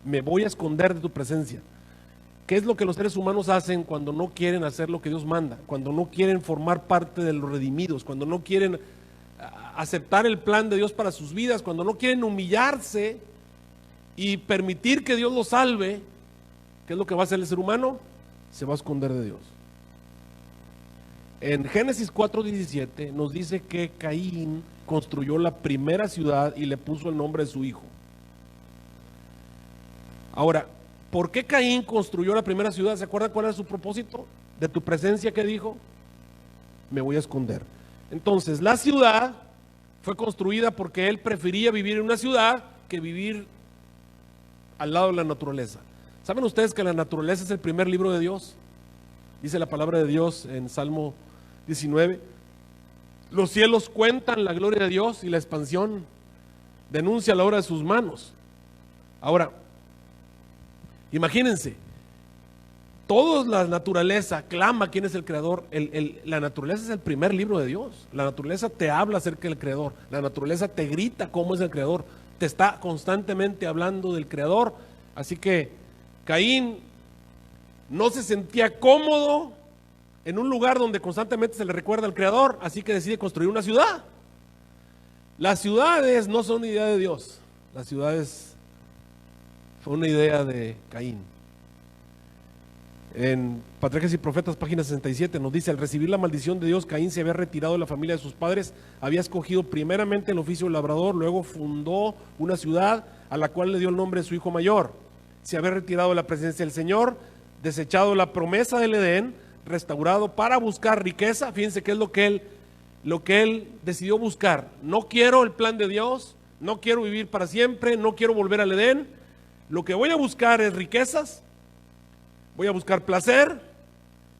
Me voy a esconder de tu presencia. ¿Qué es lo que los seres humanos hacen cuando no quieren hacer lo que Dios manda? Cuando no quieren formar parte de los redimidos, cuando no quieren aceptar el plan de Dios para sus vidas, cuando no quieren humillarse y permitir que Dios los salve. ¿Qué es lo que va a hacer el ser humano? Se va a esconder de Dios. En Génesis 4:17 nos dice que Caín construyó la primera ciudad y le puso el nombre de su hijo. Ahora, ¿por qué Caín construyó la primera ciudad? ¿Se acuerdan cuál era su propósito? De tu presencia, ¿qué dijo? Me voy a esconder. Entonces, la ciudad fue construida porque él prefería vivir en una ciudad que vivir al lado de la naturaleza. ¿Saben ustedes que la naturaleza es el primer libro de Dios? Dice la palabra de Dios en Salmo 19. Los cielos cuentan la gloria de Dios y la expansión denuncia la obra de sus manos. Ahora, imagínense, toda la naturaleza clama quién es el creador. La naturaleza es el primer libro de Dios. La naturaleza te habla acerca del creador. La naturaleza te grita cómo es el creador. Te está constantemente hablando del creador. Así que Caín no se sentía cómodo en un lugar donde constantemente se le recuerda al creador. Así que decide construir una ciudad. Las ciudades no son idea de Dios. Las ciudades fue una idea de Caín. En Patriarcas y Profetas, página 67, nos dice: al recibir la maldición de Dios, Caín se había retirado de la familia de sus padres, había escogido primeramente el oficio de labrador, luego fundó una ciudad a la cual le dio el nombre de su hijo mayor. Se había retirado de la presencia del Señor, desechado la promesa del Edén, restaurado para buscar riqueza. Fíjense qué es lo que él decidió buscar. No quiero el plan de Dios, no quiero vivir para siempre, no quiero volver al Edén, lo que voy a buscar es riquezas, voy a buscar placer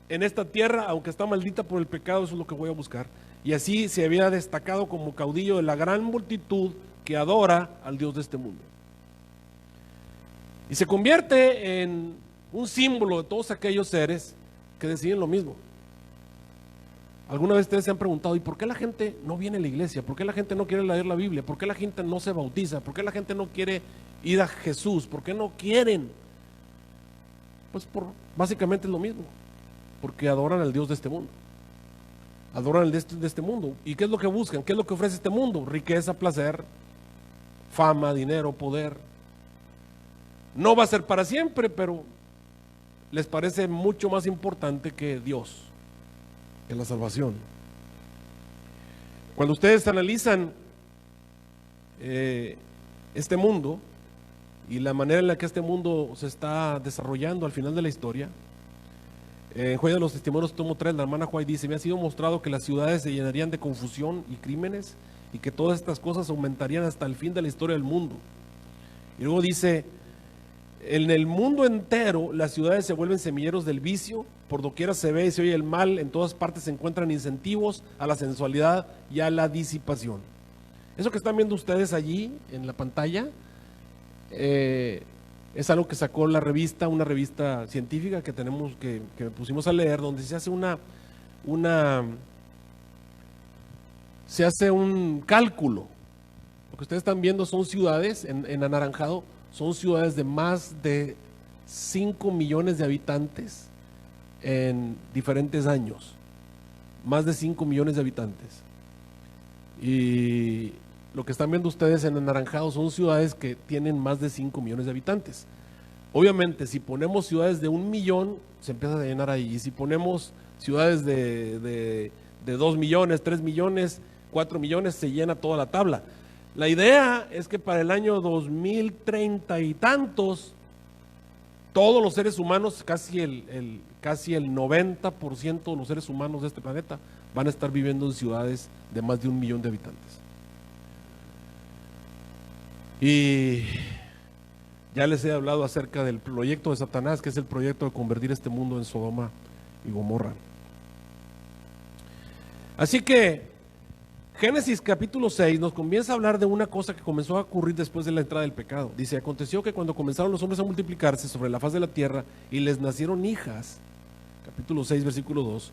en esta tierra, aunque está maldita por el pecado, eso es lo que voy a buscar. Y así se había destacado como caudillo de la gran multitud que adora al Dios de este mundo. Y se convierte en un símbolo de todos aquellos seres que deciden lo mismo. ¿Alguna vez ustedes se han preguntado, ¿y por qué la gente no viene a la iglesia? ¿Por qué la gente no quiere leer la Biblia? ¿Por qué la gente no se bautiza? ¿Por qué la gente no quiere ir a Jesús? ¿Por qué no quieren? Pues básicamente es lo mismo, porque adoran al Dios de este mundo. Adoran al Dios de este mundo. ¿Y qué es lo que buscan? ¿Qué es lo que ofrece este mundo? Riqueza, placer, fama, dinero, poder. No va a ser para siempre, pero les parece mucho más importante que Dios, que la salvación. Cuando ustedes analizan este mundo y la manera en la que este mundo se está desarrollando al final de la historia, en Joya de los Testimonios, tomo 3, la hermana White dice: me ha sido mostrado que las ciudades se llenarían de confusión y crímenes y que todas estas cosas aumentarían hasta el fin de la historia del mundo. Y luego dice: en el mundo entero las ciudades se vuelven semilleros del vicio, por doquiera se ve y se oye el mal, en todas partes se encuentran incentivos a la sensualidad y a la disipación. Eso que están viendo ustedes allí en la pantalla es algo que sacó la revista, una revista científica que tenemos, que pusimos a leer, donde se hace se hace un cálculo. Lo que ustedes están viendo son ciudades en anaranjado, son ciudades de más de 5 millones de habitantes en diferentes años. Más de 5 millones de habitantes. Y lo que están viendo ustedes en anaranjado son ciudades que tienen más de 5 millones de habitantes. Obviamente, si ponemos ciudades de 1 millón, se empieza a llenar ahí. Y si ponemos ciudades de 2 millones, 3 millones, 4 millones, se llena toda la tabla. La idea es que para el año 2030 y tantos, todos los seres humanos, casi el 90% de los seres humanos de este planeta, van a estar viviendo en ciudades de más de 1 millón de habitantes. Y ya les he hablado acerca del proyecto de Satanás, que es el proyecto de convertir este mundo en Sodoma y Gomorra. Así que Génesis capítulo 6 nos comienza a hablar de una cosa que comenzó a ocurrir después de la entrada del pecado. Dice: aconteció que cuando comenzaron los hombres a multiplicarse sobre la faz de la tierra y les nacieron hijas, capítulo 6 versículo 2,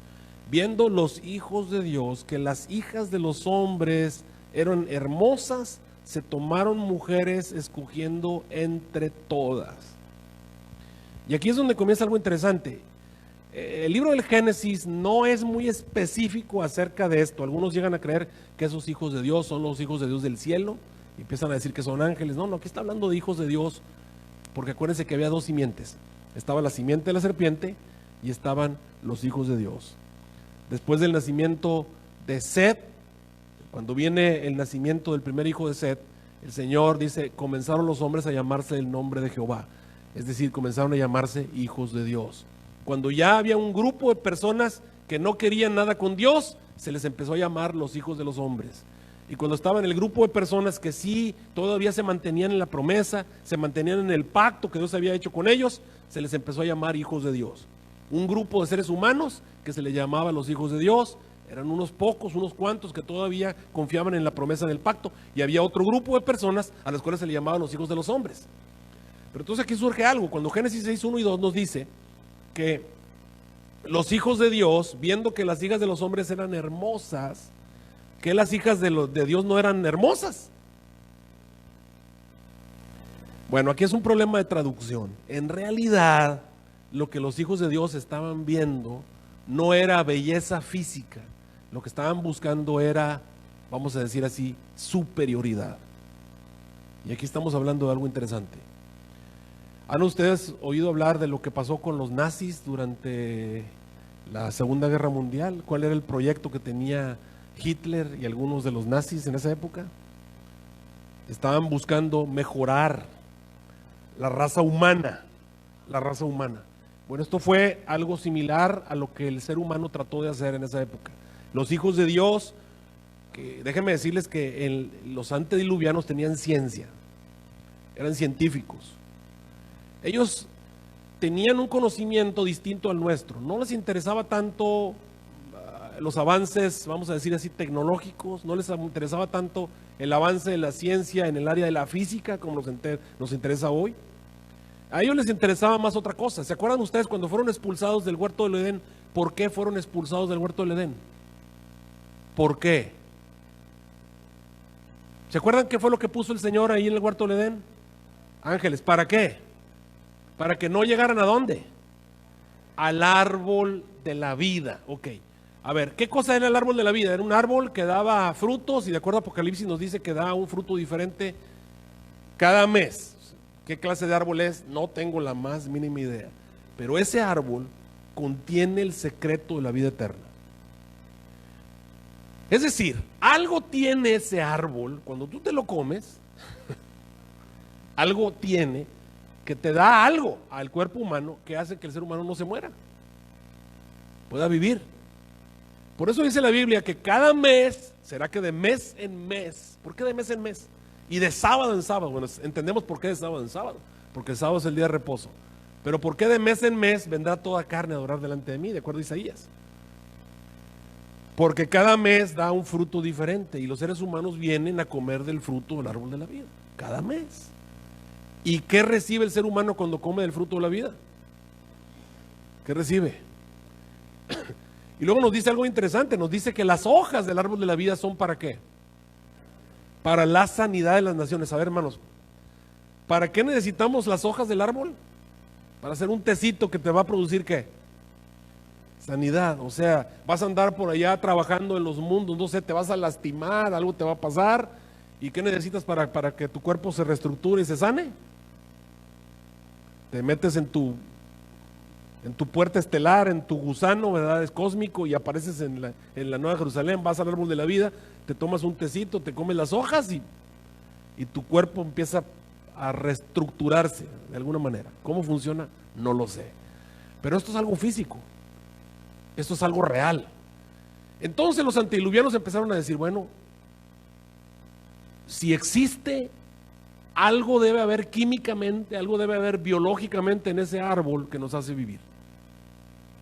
viendo los hijos de Dios que las hijas de los hombres eran hermosas, se tomaron mujeres escogiendo entre todas. Y aquí es donde comienza algo interesante. El libro del Génesis no es muy específico acerca de esto. Algunos llegan a creer que esos hijos de Dios son los hijos de Dios del cielo y empiezan a decir que son ángeles. No, aquí está hablando de hijos de Dios, porque acuérdense que había dos simientes. Estaba la simiente de la serpiente y estaban los hijos de Dios. Después del nacimiento de Set, cuando viene el nacimiento del primer hijo de Set, el Señor dice: comenzaron los hombres a llamarse el nombre de Jehová. Es decir, comenzaron a llamarse hijos de Dios. Cuando ya había un grupo de personas que no querían nada con Dios, se les empezó a llamar los hijos de los hombres. Y cuando estaba en el grupo de personas que sí todavía se mantenían en la promesa, se mantenían en el pacto que Dios había hecho con ellos, se les empezó a llamar hijos de Dios. Un grupo de seres humanos que se les llamaba los hijos de Dios, eran unos pocos, unos cuantos que todavía confiaban en la promesa del pacto, y había otro grupo de personas a las cuales se le llamaban los hijos de los hombres. Pero entonces aquí surge algo. Cuando Génesis 6, 1 y 2 nos dice que los hijos de Dios, viendo que las hijas de los hombres eran hermosas, que las hijas de Dios no eran hermosas. Bueno, aquí es un problema de traducción. En realidad, lo que los hijos de Dios estaban viendo no era belleza física. Lo que estaban buscando era, vamos a decir así, superioridad. Y aquí estamos hablando de algo interesante. ¿Han ustedes oído hablar de lo que pasó con los nazis durante la Segunda Guerra Mundial? ¿Cuál era el proyecto que tenía Hitler y algunos de los nazis en esa época? Estaban buscando mejorar la raza humana, Bueno, esto fue algo similar a lo que el ser humano trató de hacer en esa época. Los hijos de Dios que déjenme decirles que los antediluvianos tenían ciencia, eran científicos. Ellos tenían un conocimiento distinto al nuestro, no les interesaba tanto los avances, vamos a decir así, tecnológicos, no les interesaba tanto el avance de la ciencia en el área de la física como nos interesa hoy. A ellos les interesaba más otra cosa. ¿Se acuerdan ustedes cuando fueron expulsados del huerto del Edén? ¿Por qué fueron expulsados del huerto del Edén? ¿Por qué? ¿Se acuerdan qué fue lo que puso el Señor ahí en el huerto del Edén? Ángeles. ¿Para qué? Para que no llegaran ¿a dónde? Al árbol de la vida. Ok. A ver, ¿qué cosa era el árbol de la vida? Era un árbol que daba frutos y de acuerdo a Apocalipsis nos dice que da un fruto diferente cada mes. ¿Qué clase de árbol es? No tengo la más mínima idea. Pero ese árbol contiene el secreto de la vida eterna. Es decir, algo tiene ese árbol, cuando tú te lo comes, algo tiene que te da algo al cuerpo humano que hace que el ser humano no se muera, pueda vivir. Por eso dice la Biblia que cada mes, será que de mes en mes, ¿por qué de mes en mes? Y de sábado en sábado, bueno, entendemos por qué de sábado en sábado, porque el sábado es el día de reposo. Pero ¿por qué de mes en mes vendrá toda carne a adorar delante de mí? De acuerdo a Isaías. Porque cada mes da un fruto diferente y los seres humanos vienen a comer del fruto del árbol de la vida, cada mes. ¿Y qué recibe el ser humano cuando come del fruto de la vida? ¿Qué recibe? Y luego nos dice algo interesante, nos dice que las hojas del árbol de la vida son ¿para qué? Para la sanidad de las naciones. A ver, hermanos, ¿para qué necesitamos las hojas del árbol? Para hacer un tecito que te va a producir ¿qué? Sanidad. O sea, vas a andar por allá trabajando en los mundos, no sé, te vas a lastimar, algo te va a pasar. ¿Y qué necesitas para que tu cuerpo se reestructure y se sane? Te metes en tu puerta estelar, en tu gusano, ¿verdad? Es cósmico y apareces en la Nueva Jerusalén, vas al árbol de la vida, te tomas un tecito, te comes las hojas y tu cuerpo empieza a reestructurarse de alguna manera. ¿Cómo funciona? No lo sé. Pero esto es algo físico, esto es algo real. Entonces los antediluvianos empezaron a decir, bueno, si existe algo debe haber químicamente, algo debe haber biológicamente en ese árbol que nos hace vivir.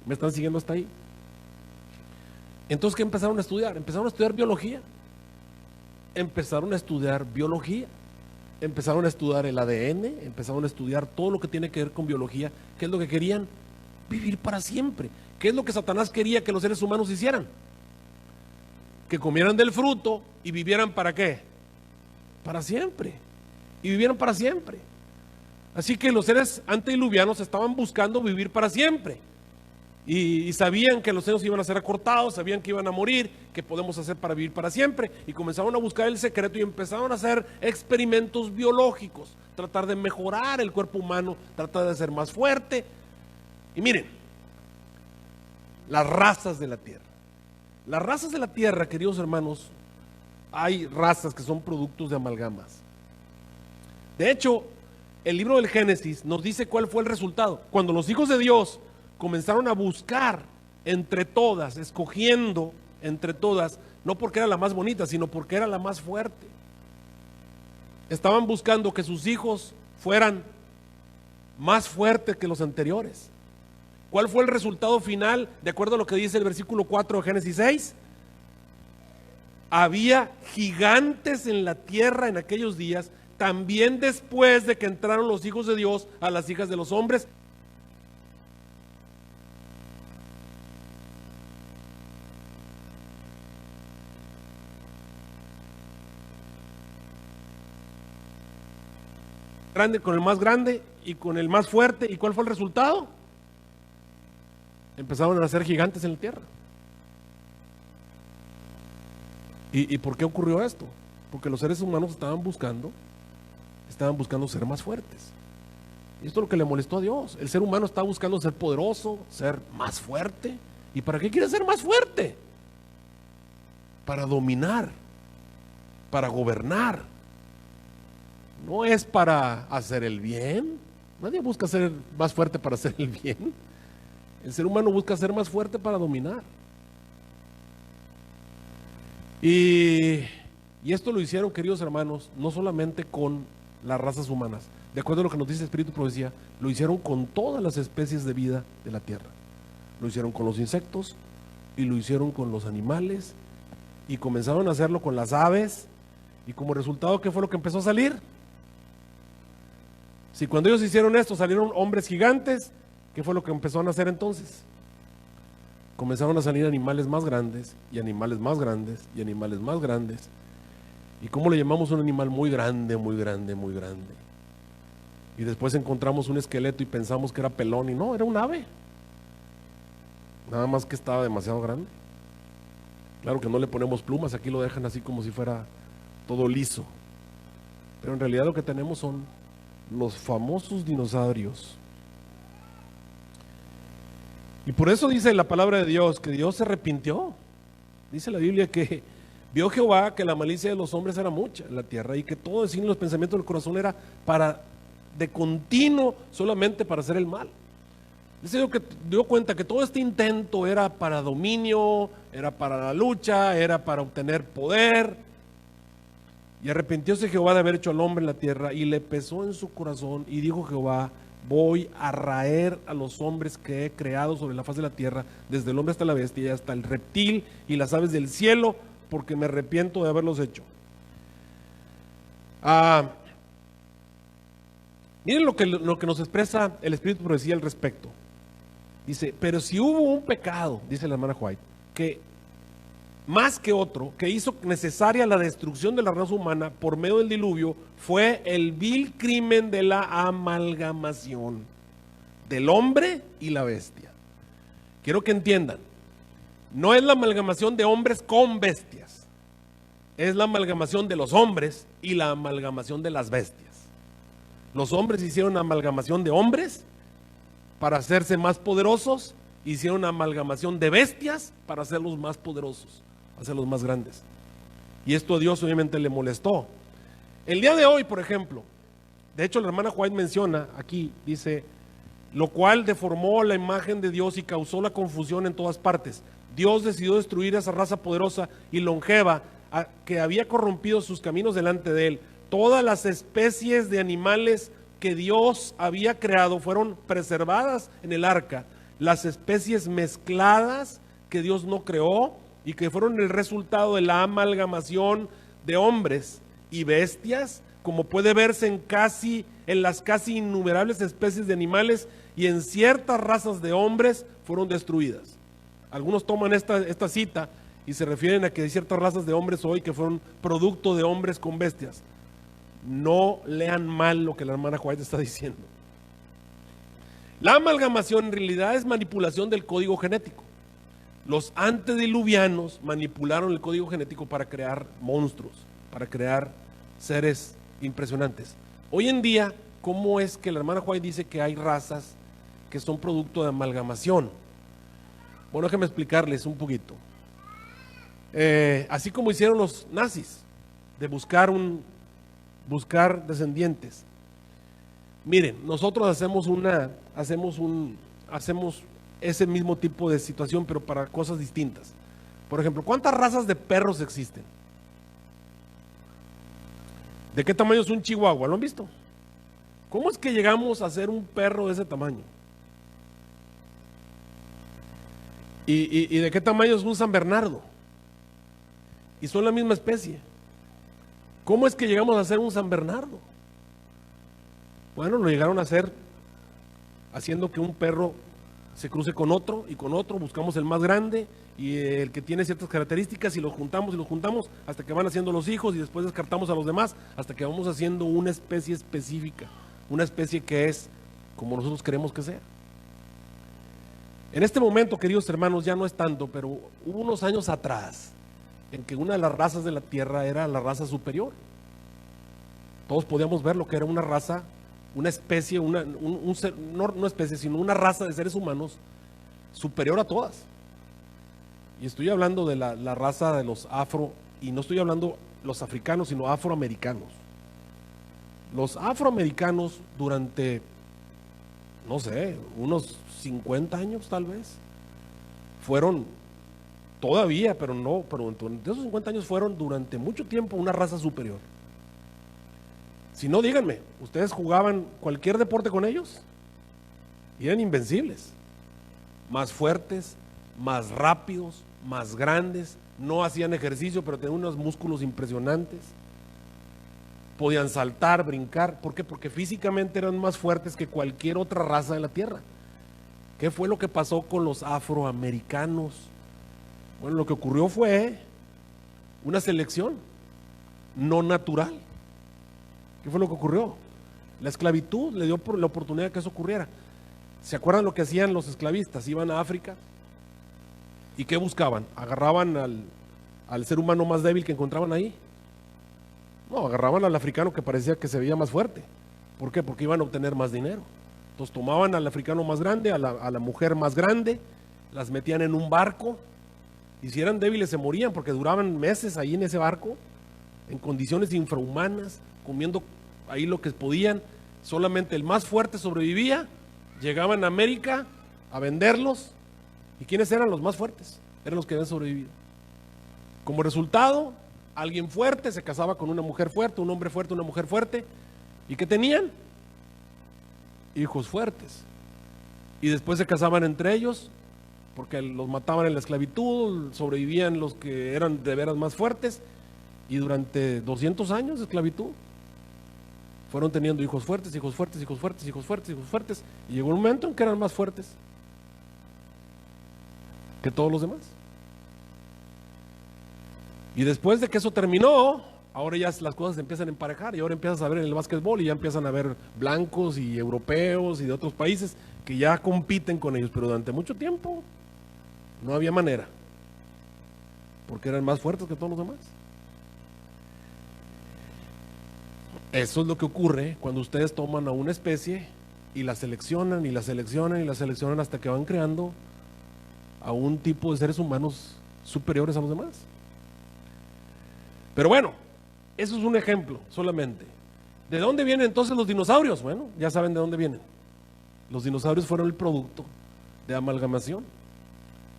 ¿Me están siguiendo hasta ahí? Entonces, ¿qué empezaron a estudiar? Empezaron a estudiar biología. Empezaron a estudiar biología. Empezaron a estudiar el ADN, empezaron a estudiar todo lo que tiene que ver con biología. ¿Qué es lo que querían? Vivir para siempre. ¿Qué es lo que Satanás quería que los seres humanos hicieran? Que comieran del fruto y vivieran ¿para qué? Para siempre. Y vivieron para siempre. Así que los seres antediluvianos estaban buscando vivir para siempre. Y sabían que los años iban a ser acortados, sabían que iban a morir, que podemos hacer para vivir para siempre. Y comenzaron a buscar el secreto y empezaron a hacer experimentos biológicos, tratar de mejorar el cuerpo humano, tratar de ser más fuerte. Y miren, las razas de la tierra. Las razas de la tierra, queridos hermanos, hay razas que son productos de amalgamas. De hecho, el libro del Génesis nos dice cuál fue el resultado. Cuando los hijos de Dios comenzaron a buscar entre todas, escogiendo entre todas, no porque era la más bonita, sino porque era la más fuerte. Estaban buscando que sus hijos fueran más fuertes que los anteriores. ¿Cuál fue el resultado final? De acuerdo a lo que dice el versículo 4 de Génesis 6. Había gigantes en la tierra en aquellos días, también después de que entraron los hijos de Dios a las hijas de los hombres. Grande con el más grande y con el más fuerte. ¿Y cuál fue el resultado? Empezaron a nacer gigantes en la tierra. ¿Y por qué ocurrió esto? Porque los seres humanos estaban buscando ser más fuertes. Y esto es lo que le molestó a Dios. El ser humano está buscando ser poderoso, ser más fuerte. ¿Y para qué quiere ser más fuerte? Para dominar, para gobernar. No es para hacer el bien. Nadie busca ser más fuerte para hacer el bien. El ser humano busca ser más fuerte para dominar. Y esto lo hicieron, queridos hermanos, no solamente con las razas humanas. De acuerdo a lo que nos dice Espíritu y Profecía, lo hicieron con todas las especies de vida de la tierra. Lo hicieron con los insectos y lo hicieron con los animales y comenzaron a hacerlo con las aves. Y como resultado, ¿qué fue lo que empezó a salir? Si cuando ellos hicieron esto salieron hombres gigantes, ¿qué fue lo que empezó a nacer entonces? Comenzaron a salir animales más grandes y animales más grandes y animales más grandes. ¿Y cómo le llamamos a un animal muy grande, muy grande, muy grande? Y después encontramos un esqueleto y pensamos que era pelón y no, era un ave. Nada más que estaba demasiado grande. Claro que no le ponemos plumas, aquí lo dejan así como si fuera todo liso. Pero en realidad lo que tenemos son los famosos dinosaurios. Y por eso dice la palabra de Dios que Dios se arrepintió. Dice la Biblia que vio Jehová que la malicia de los hombres era mucha en la tierra y que todo en los pensamientos del corazón era de continuo solamente para hacer el mal. Dice que dio cuenta que todo este intento era para dominio, era para la lucha, era para obtener poder. Y arrepintióse Jehová de haber hecho al hombre en la tierra y le pesó en su corazón y dijo Jehová: voy a raer a los hombres que he creado sobre la faz de la tierra, desde el hombre hasta la bestia y hasta el reptil y las aves del cielo, porque me arrepiento de haberlos hecho. Miren lo que nos expresa el Espíritu de Profecía al respecto. Dice, pero si hubo un pecado, dice la hermana White, que más que otro, que hizo necesaria la destrucción de la raza humana por medio del diluvio, fue el vil crimen de la amalgamación del hombre y la bestia. Quiero que entiendan, no es la amalgamación de hombres con bestias, es la amalgamación de los hombres y la amalgamación de las bestias. Los hombres hicieron amalgamación de hombres para hacerse más poderosos, hicieron amalgamación de bestias para hacerlos más poderosos, hacerlos más grandes. Y esto a Dios obviamente le molestó. El día de hoy, por ejemplo, de hecho la hermana White menciona aquí, dice, lo cual deformó la imagen de Dios y causó la confusión en todas partes. Dios decidió destruir a esa raza poderosa y longeva que había corrompido sus caminos delante de él. Todas las especies de animales que Dios había creado fueron preservadas en el arca. Las especies mezcladas que Dios no creó y que fueron el resultado de la amalgamación de hombres y bestias, como puede verse en las casi innumerables especies de animales y en ciertas razas de hombres fueron destruidas. Algunos toman esta cita y se refieren a que hay ciertas razas de hombres hoy que fueron producto de hombres con bestias. No lean mal lo que la hermana White está diciendo. La amalgamación en realidad es manipulación del código genético. Los antediluvianos manipularon el código genético para crear monstruos, para crear seres impresionantes. Hoy en día, ¿cómo es que la hermana White dice que hay razas que son producto de amalgamación? Bueno, déjenme explicarles un poquito. Así como hicieron los nazis, de buscar descendientes. Miren, nosotros hacemos ese mismo tipo de situación, pero para cosas distintas. Por ejemplo, ¿cuántas razas de perros existen? ¿De qué tamaño es un chihuahua? ¿Lo han visto? ¿Cómo es que llegamos a hacer un perro de ese tamaño? ¿Y de qué tamaño es un San Bernardo? Y son la misma especie. ¿Cómo es que llegamos a hacer un San Bernardo? Bueno, lo llegaron a hacer haciendo que un perro se cruce con otro y con otro, buscamos el más grande y el que tiene ciertas características y los juntamos hasta que van haciendo los hijos y después descartamos a los demás hasta que vamos haciendo una especie específica, una especie que es como nosotros queremos que sea. En este momento, queridos hermanos, ya no es tanto, pero hubo unos años atrás en que una de las razas de la tierra era la raza superior. Todos podíamos ver lo que era una raza, una especie, no especie, sino una raza de seres humanos superior a todas. Y estoy hablando de la raza de los afro, y no estoy hablando los africanos, sino afroamericanos. Los afroamericanos durante, no sé, unos 50 años tal vez, fueron Todavía, pero no, pero durante esos 50 años fueron durante mucho tiempo una raza superior. Si no, díganme, ¿ustedes jugaban cualquier deporte con ellos? Y eran invencibles. Más fuertes, más rápidos, más grandes, no hacían ejercicio, pero tenían unos músculos impresionantes. Podían saltar, brincar. ¿Por qué? Porque físicamente eran más fuertes que cualquier otra raza de la tierra. ¿Qué fue lo que pasó con los afroamericanos? Bueno, lo que ocurrió fue una selección no natural. ¿Qué fue lo que ocurrió? La esclavitud le dio la oportunidad de que eso ocurriera. ¿Se acuerdan lo que hacían los esclavistas? Iban a África y ¿qué buscaban? Agarraban al ser humano más débil que encontraban ahí. No, agarraban al africano que parecía que se veía más fuerte. ¿Por qué? Porque iban a obtener más dinero. Entonces tomaban al africano más grande, a la mujer más grande, las metían en un barco, y si eran débiles se morían porque duraban meses ahí en ese barco, en condiciones infrahumanas, comiendo ahí lo que podían. Solamente el más fuerte sobrevivía. Llegaban a América a venderlos. ¿Y quiénes eran los más fuertes? Eran los que habían sobrevivido. Como resultado, alguien fuerte se casaba con una mujer fuerte, un hombre fuerte, una mujer fuerte. ¿Y qué tenían? Hijos fuertes. Y después se casaban entre ellos, porque los mataban en la esclavitud, sobrevivían los que eran de veras más fuertes. Y durante 200 años de esclavitud fueron teniendo hijos fuertes, hijos fuertes, hijos fuertes, hijos fuertes, hijos fuertes. Y llegó un momento en que eran más fuertes que todos los demás. Y después de que eso terminó, ahora ya las cosas se empiezan a emparejar y ahora empiezas a ver en el básquetbol y ya empiezan a ver blancos y europeos y de otros países que ya compiten con ellos, pero durante mucho tiempo no había manera, porque eran más fuertes que todos los demás. Eso es lo que ocurre cuando ustedes toman a una especie y la seleccionan y la seleccionan y la seleccionan hasta que van creando a un tipo de seres humanos superiores a los demás. Pero bueno, eso es un ejemplo solamente. ¿De dónde vienen entonces los dinosaurios? Bueno, ya saben de dónde vienen. Los dinosaurios fueron el producto de amalgamación,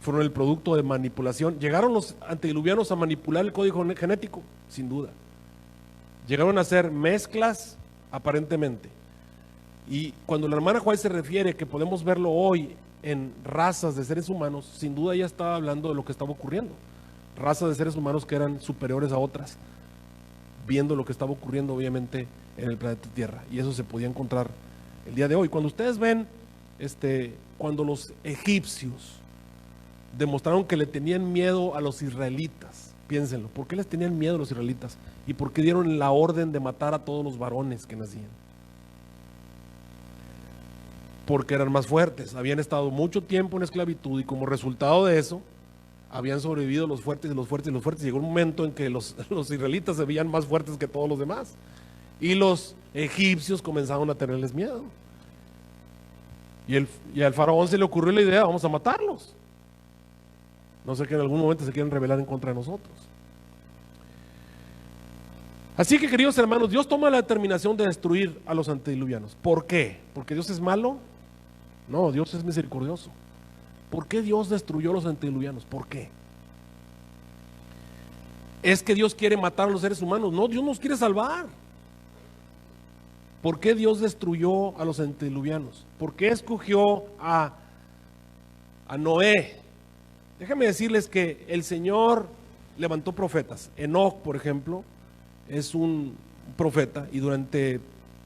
fueron el producto de manipulación. Llegaron los antediluvianos a manipular el código genético, sin duda. Llegaron a hacer mezclas, aparentemente. Y cuando la hermana White se refiere que podemos verlo hoy en razas de seres humanos, sin duda ella estaba hablando de lo que estaba ocurriendo. Razas de seres humanos que eran superiores a otras, viendo lo que estaba ocurriendo obviamente en el planeta Tierra. Y eso se podía encontrar el día de hoy. Cuando ustedes ven, cuando los egipcios demostraron que le tenían miedo a los israelitas, piénsenlo, ¿por qué les tenían miedo a los israelitas? ¿Y por qué dieron la orden de matar a todos los varones que nacían? Porque eran más fuertes, habían estado mucho tiempo en esclavitud y como resultado de eso, habían sobrevivido los fuertes y los fuertes y los fuertes. Llegó un momento en que los israelitas se veían más fuertes que todos los demás. Y los egipcios comenzaron a tenerles miedo. Y al faraón se le ocurrió la idea, vamos a matarlos. No sé que en algún momento se quieren rebelar en contra de nosotros. Así que, queridos hermanos, Dios toma la determinación de destruir a los antediluvianos. ¿Por qué? ¿Porque Dios es malo? No, Dios es misericordioso. ¿Por qué Dios destruyó a los antediluvianos? ¿Por qué? ¿Es que Dios quiere matar a los seres humanos? No, Dios nos quiere salvar. ¿Por qué Dios destruyó a los antediluvianos? ¿Por qué escogió a Noé? Déjenme decirles que el Señor levantó profetas. Enoc, por ejemplo, es un profeta y durante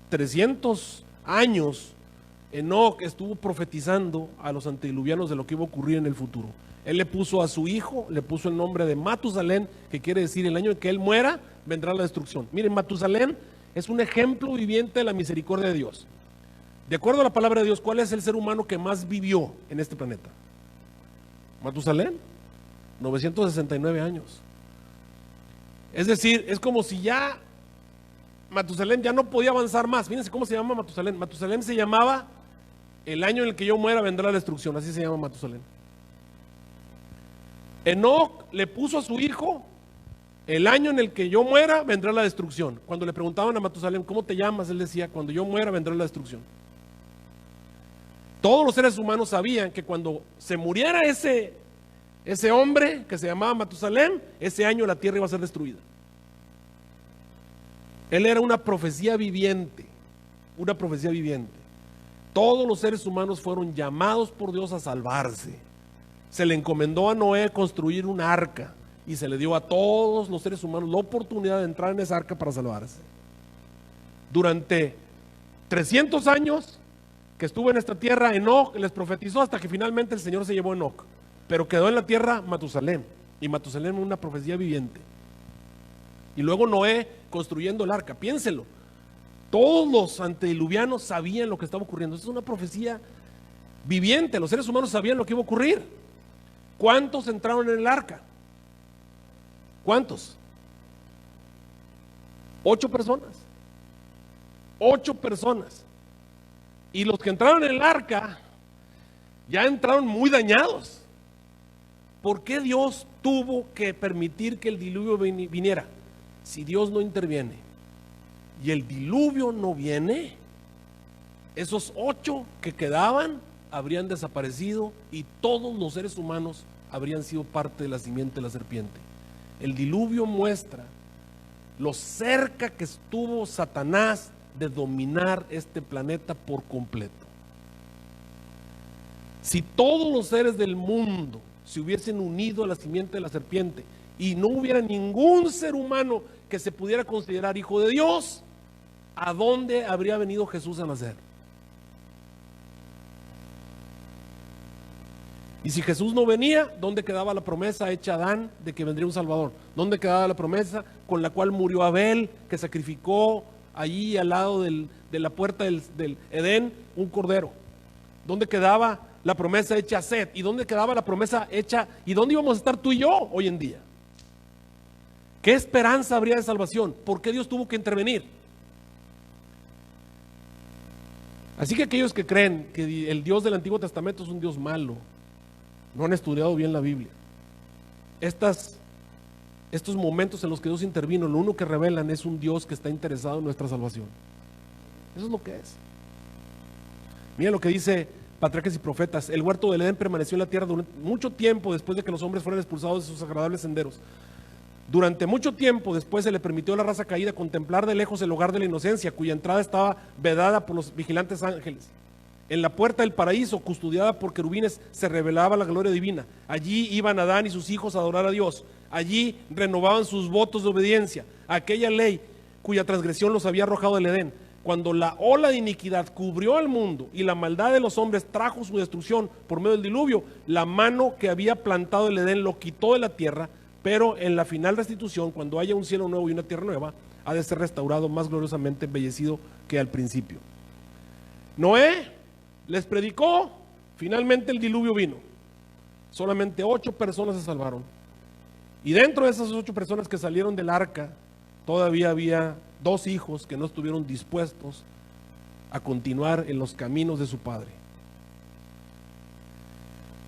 300 años Enoc estuvo profetizando a los antediluvianos de lo que iba a ocurrir en el futuro. Él le puso a su hijo, le puso el nombre de Matusalén, que quiere decir el año en que él muera, vendrá la destrucción. Miren, Matusalén es un ejemplo viviente de la misericordia de Dios. De acuerdo a la palabra de Dios, ¿cuál es el ser humano que más vivió en este planeta? Matusalén, 969 años. Es decir, es como si ya Matusalén ya no podía avanzar más. Fíjense cómo se llama Matusalén. Matusalén se llamaba el año en el que yo muera vendrá la destrucción. Así se llama Matusalén. Enoc le puso a su hijo el año en el que yo muera vendrá la destrucción. Cuando le preguntaban a Matusalén, ¿cómo te llamas? Él decía, cuando yo muera vendrá la destrucción. Todos los seres humanos sabían que cuando se muriera ese ese hombre que se llamaba Matusalén, ese año la tierra iba a ser destruida. Él era una profecía viviente, una profecía viviente. Todos los seres humanos fueron llamados por Dios a salvarse. Se le encomendó a Noé construir un arca y se le dio a todos los seres humanos la oportunidad de entrar en esa arca para salvarse. Durante 300 años que estuvo en esta tierra, Enoc les profetizó hasta que finalmente el Señor se llevó a Enoc. Pero quedó en la tierra Matusalén, y Matusalén es una profecía viviente. Y luego Noé construyendo el arca, piénselo. Todos los antediluvianos sabían lo que estaba ocurriendo. Esto es una profecía viviente, los seres humanos sabían lo que iba a ocurrir. ¿Cuántos entraron en el arca? ¿Cuántos? 8 personas. 8 personas. Y los que entraron en el arca ya entraron muy dañados. ¿Por qué Dios tuvo que permitir que el diluvio viniera? Si Dios no interviene y el diluvio no viene, esos 8 que quedaban habrían desaparecido y todos los seres humanos habrían sido parte de la simiente de la serpiente. El diluvio muestra lo cerca que estuvo Satanás de dominar este planeta por completo. Si todos los seres del mundo se hubiesen unido a la simiente de la serpiente y no hubiera ningún ser humano que se pudiera considerar hijo de Dios, ¿a dónde habría venido Jesús a nacer? Y si Jesús no venía, ¿dónde quedaba la promesa hecha a Adán de que vendría un Salvador? ¿Dónde quedaba la promesa con la cual murió Abel, que sacrificó allí al lado de la puerta del Edén un cordero? ¿Dónde quedaba la promesa hecha a Set? ¿Y dónde quedaba la promesa hecha? ¿Y dónde íbamos a estar tú y yo hoy en día? ¿Qué esperanza habría de salvación? ¿Por qué Dios tuvo que intervenir? Así que aquellos que creen que el Dios del Antiguo Testamento es un Dios malo, no han estudiado bien la Biblia. Estos momentos en los que Dios intervino, lo único que revelan es un Dios que está interesado en nuestra salvación. Eso es lo que es. Mira lo que dice Patriarcas y Profetas. El huerto del Edén permaneció en la tierra durante mucho tiempo después de que los hombres fueron expulsados de sus agradables senderos. Durante mucho tiempo después se le permitió a la raza caída contemplar de lejos el hogar de la inocencia, cuya entrada estaba vedada por los vigilantes ángeles. En la puerta del paraíso, custodiada por querubines, se revelaba la gloria divina. Allí iban Adán y sus hijos a adorar a Dios. Allí renovaban sus votos de obediencia a aquella ley cuya transgresión los había arrojado del Edén. Cuando la ola de iniquidad cubrió al mundo y la maldad de los hombres trajo su destrucción por medio del diluvio, la mano que había plantado el Edén lo quitó de la tierra, pero en la final restitución, cuando haya un cielo nuevo y una tierra nueva, ha de ser restaurado más gloriosamente embellecido que al principio. Noé les predicó, finalmente el diluvio vino. Solamente 8 personas se salvaron. Y dentro de esas 8 personas que salieron del arca, todavía había 2 hijos que no estuvieron dispuestos a continuar en los caminos de su padre.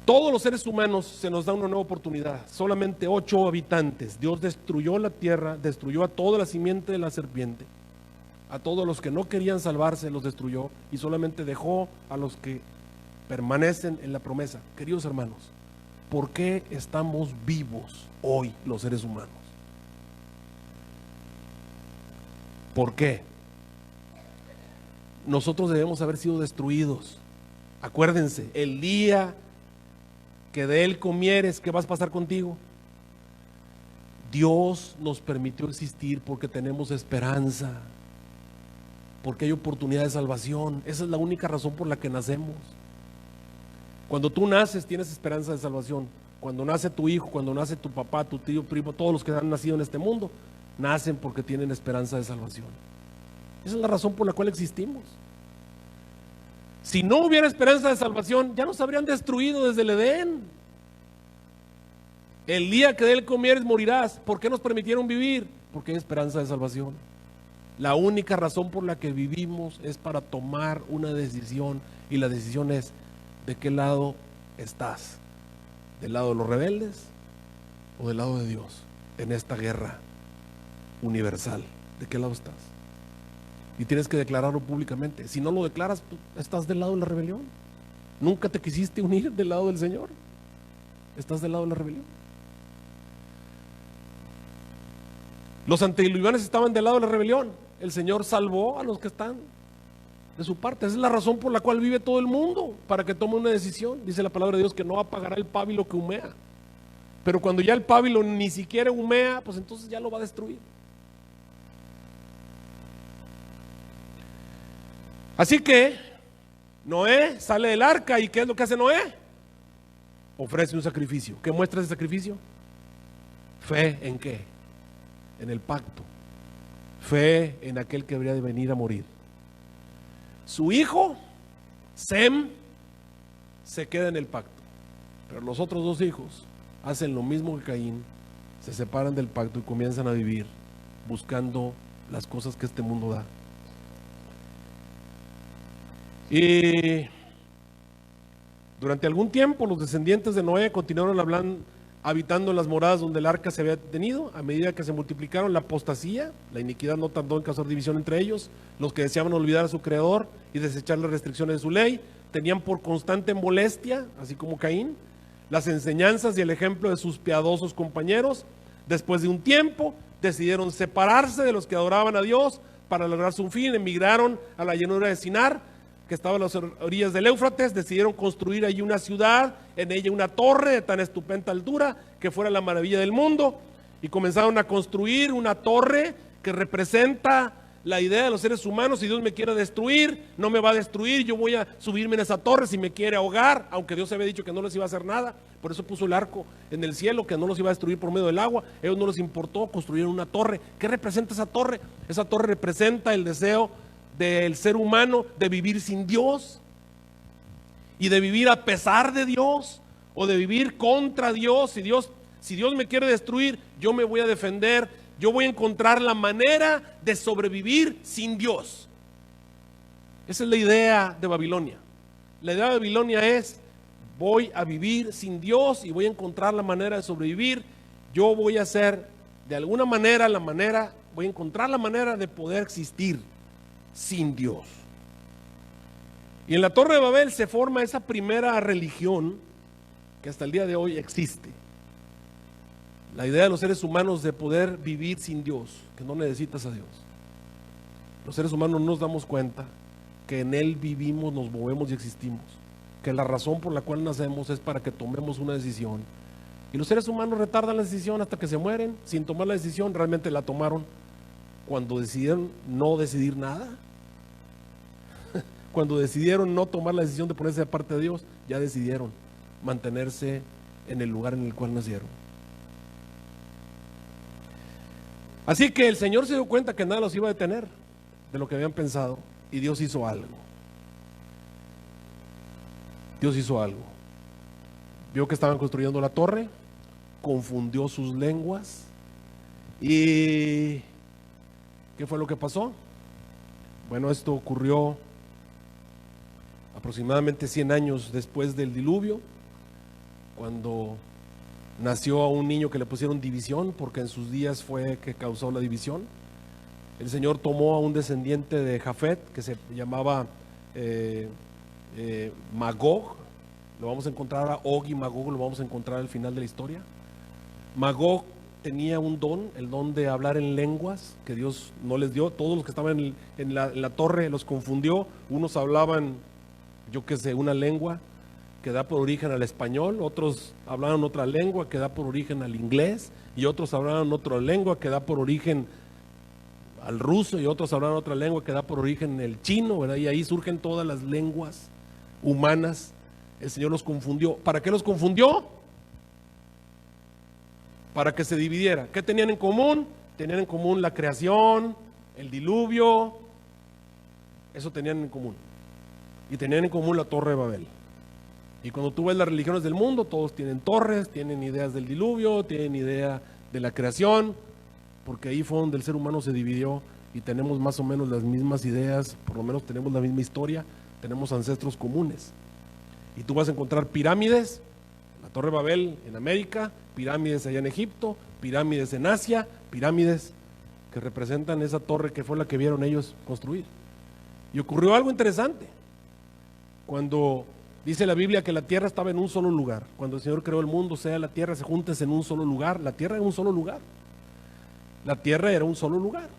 Todos los seres humanos se nos da una nueva oportunidad. Solamente 8 habitantes. Dios destruyó la tierra, destruyó a toda la simiente de la serpiente. A todos los que no querían salvarse los destruyó y solamente dejó a los que permanecen en la promesa. Queridos hermanos, ¿por qué estamos vivos hoy los seres humanos? ¿Por qué? Nosotros debemos haber sido destruidos. Acuérdense, el día que de él comieres, ¿qué vas a pasar contigo? Dios nos permitió existir porque tenemos esperanza, porque hay oportunidad de salvación. Esa es la única razón por la que nacemos. Cuando tú naces tienes esperanza de salvación. Cuando nace tu hijo, cuando nace tu papá, tu tío, primo, todos los que han nacido en este mundo, nacen porque tienen esperanza de salvación. Esa es la razón por la cual existimos. Si no hubiera esperanza de salvación, ya nos habrían destruido desde el Edén. El día que de él comieres morirás. ¿Por qué nos permitieron vivir? Porque hay esperanza de salvación. La única razón por la que vivimos es para tomar una decisión, y la decisión es: ¿de qué lado estás? ¿Del lado de los rebeldes o del lado de Dios en esta guerra universal? ¿De qué lado estás? Y tienes que declararlo públicamente. Si no lo declaras, tú estás del lado de la rebelión. Nunca te quisiste unir del lado del Señor. estás del lado de la rebelión. Los antediluvianos estaban del lado de la rebelión. El Señor salvó a los que están de su parte. Esa es la razón por la cual vive todo el mundo, para que tome una decisión. Dice la palabra de Dios que no apagará el pábilo que humea. Pero cuando ya el pábilo ni siquiera humea, pues entonces ya lo va a destruir. Así que Noé sale del arca, ¿y qué es lo que hace Noé? Ofrece un sacrificio. ¿Qué muestra ese sacrificio? Fe en qué? En el pacto. Fe en aquel que habría de venir a morir. Su hijo, Sem, se queda en el pacto. Pero los otros dos hijos hacen lo mismo que Caín, se separan del pacto y comienzan a vivir buscando las cosas que este mundo da. Y durante algún tiempo los descendientes de Noé continuaron habitando en las moradas donde el arca se había tenido. A medida que se multiplicaron la apostasía, la iniquidad no tardó en causar división entre ellos. Los que deseaban olvidar a su creador y desechar las restricciones de su ley tenían por constante molestia, así como Caín, las enseñanzas y el ejemplo de sus piadosos compañeros. Después de un tiempo decidieron separarse de los que adoraban a Dios para lograr su fin. Emigraron a la llanura de Sinar, que estaba a las orillas del Éufrates. Decidieron construir allí una ciudad, en ella una torre de tan estupenda altura que fuera la maravilla del mundo, y comenzaron a construir una torre que representa la idea de los seres humanos. Si Dios me quiere destruir, no me va a destruir, yo voy a subirme en esa torre. Si me quiere ahogar, aunque Dios había dicho que no les iba a hacer nada, por eso puso el arco en el cielo, que no los iba a destruir por medio del agua. A ellos no les importó, construyeron una torre. ¿Qué representa esa torre? Esa torre representa el deseo del ser humano de vivir sin Dios, y de vivir a pesar de Dios, o de vivir contra Dios. Si Dios me quiere destruir, yo me voy a defender, yo voy a encontrar la manera de sobrevivir sin Dios. Esa es la idea de Babilonia. La idea de Babilonia es: voy a vivir sin Dios y voy a encontrar la manera de sobrevivir. Yo voy a hacer de alguna manera voy a encontrar la manera de poder existir sin Dios. Y en la Torre de Babel se forma esa primera religión que hasta el día de hoy existe. La idea de los seres humanos de poder vivir sin Dios, que no necesitas a Dios. Los seres humanos no nos damos cuenta que en Él vivimos, nos movemos y existimos. Que la razón por la cual nacemos es para que tomemos una decisión. Y los seres humanos retardan la decisión hasta que se mueren sin tomar la decisión. Realmente la tomaron cuando decidieron no decidir nada. Cuando decidieron no tomar la decisión de ponerse de parte de Dios, ya decidieron mantenerse en el lugar en el cual nacieron. Así que el Señor se dio cuenta que nada los iba a detener de lo que habían pensado, y Dios hizo algo. Dios hizo algo. Vio que estaban construyendo la torre, confundió sus lenguas, y ¿qué fue lo que pasó? Bueno, esto ocurrió aproximadamente 100 años después del diluvio, cuando nació a un niño que le pusieron división, porque en sus días fue que causó la división. El Señor tomó a un descendiente de Jafet que se llamaba Magog. Lo vamos a encontrar a Og y Magog, lo vamos a encontrar al final de la historia. Magog tenía un don, el don de hablar en lenguas que Dios no les dio. Todos los que estaban en la torre los confundió. Unos hablaban, yo qué sé, una lengua que da por origen al español, otros hablaban otra lengua que da por origen al inglés, y otros hablaban otra lengua que da por origen al ruso, y otros hablaban otra lengua que da por origen el chino, ¿verdad? Y ahí surgen todas las lenguas humanas. El Señor los confundió. ¿Para qué los confundió? Para que se dividiera. ¿Qué tenían en común? Tenían en común la creación, el diluvio, eso tenían en común. Y tenían en común la Torre de Babel. Y cuando tú ves las religiones del mundo, todos tienen torres, tienen ideas del diluvio, tienen idea de la creación, porque ahí fue donde el ser humano se dividió, y tenemos más o menos las mismas ideas, por lo menos tenemos la misma historia, tenemos ancestros comunes. Y tú vas a encontrar pirámides, la Torre de Babel en América, pirámides allá en Egipto, pirámides en Asia, pirámides que representan esa torre que fue la que vieron ellos construir. Y ocurrió algo interesante. Cuando Dice la Biblia que la tierra estaba en un solo lugar. Cuando el Señor creó el mundo, sea la tierra, se juntes en un solo lugar. La tierra era un solo lugar. La tierra era un solo lugar.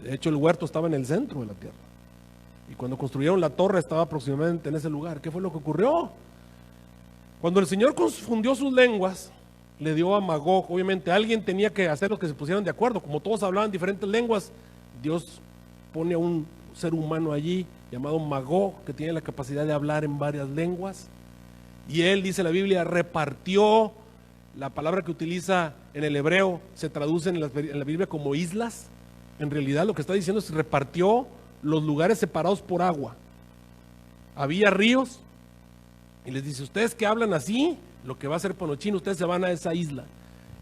De hecho, el huerto estaba en el centro de la tierra. Y cuando construyeron la torre estaba aproximadamente en ese lugar. ¿Qué fue lo que ocurrió? Cuando el Señor confundió sus lenguas, le dio a Magog. Obviamente alguien tenía que hacer los que se pusieran de acuerdo. Como todos hablaban diferentes lenguas, Dios pone a un ser humano allí llamado Magog, que tiene la capacidad de hablar en varias lenguas. Y él, dice la Biblia, repartió. La palabra que utiliza en el hebreo se traduce en la Biblia como islas. En realidad lo que está diciendo es que repartió los lugares separados por agua. Había ríos y les dice, ustedes que hablan así, lo que va a hacer Ponochín, ustedes se van a esa isla.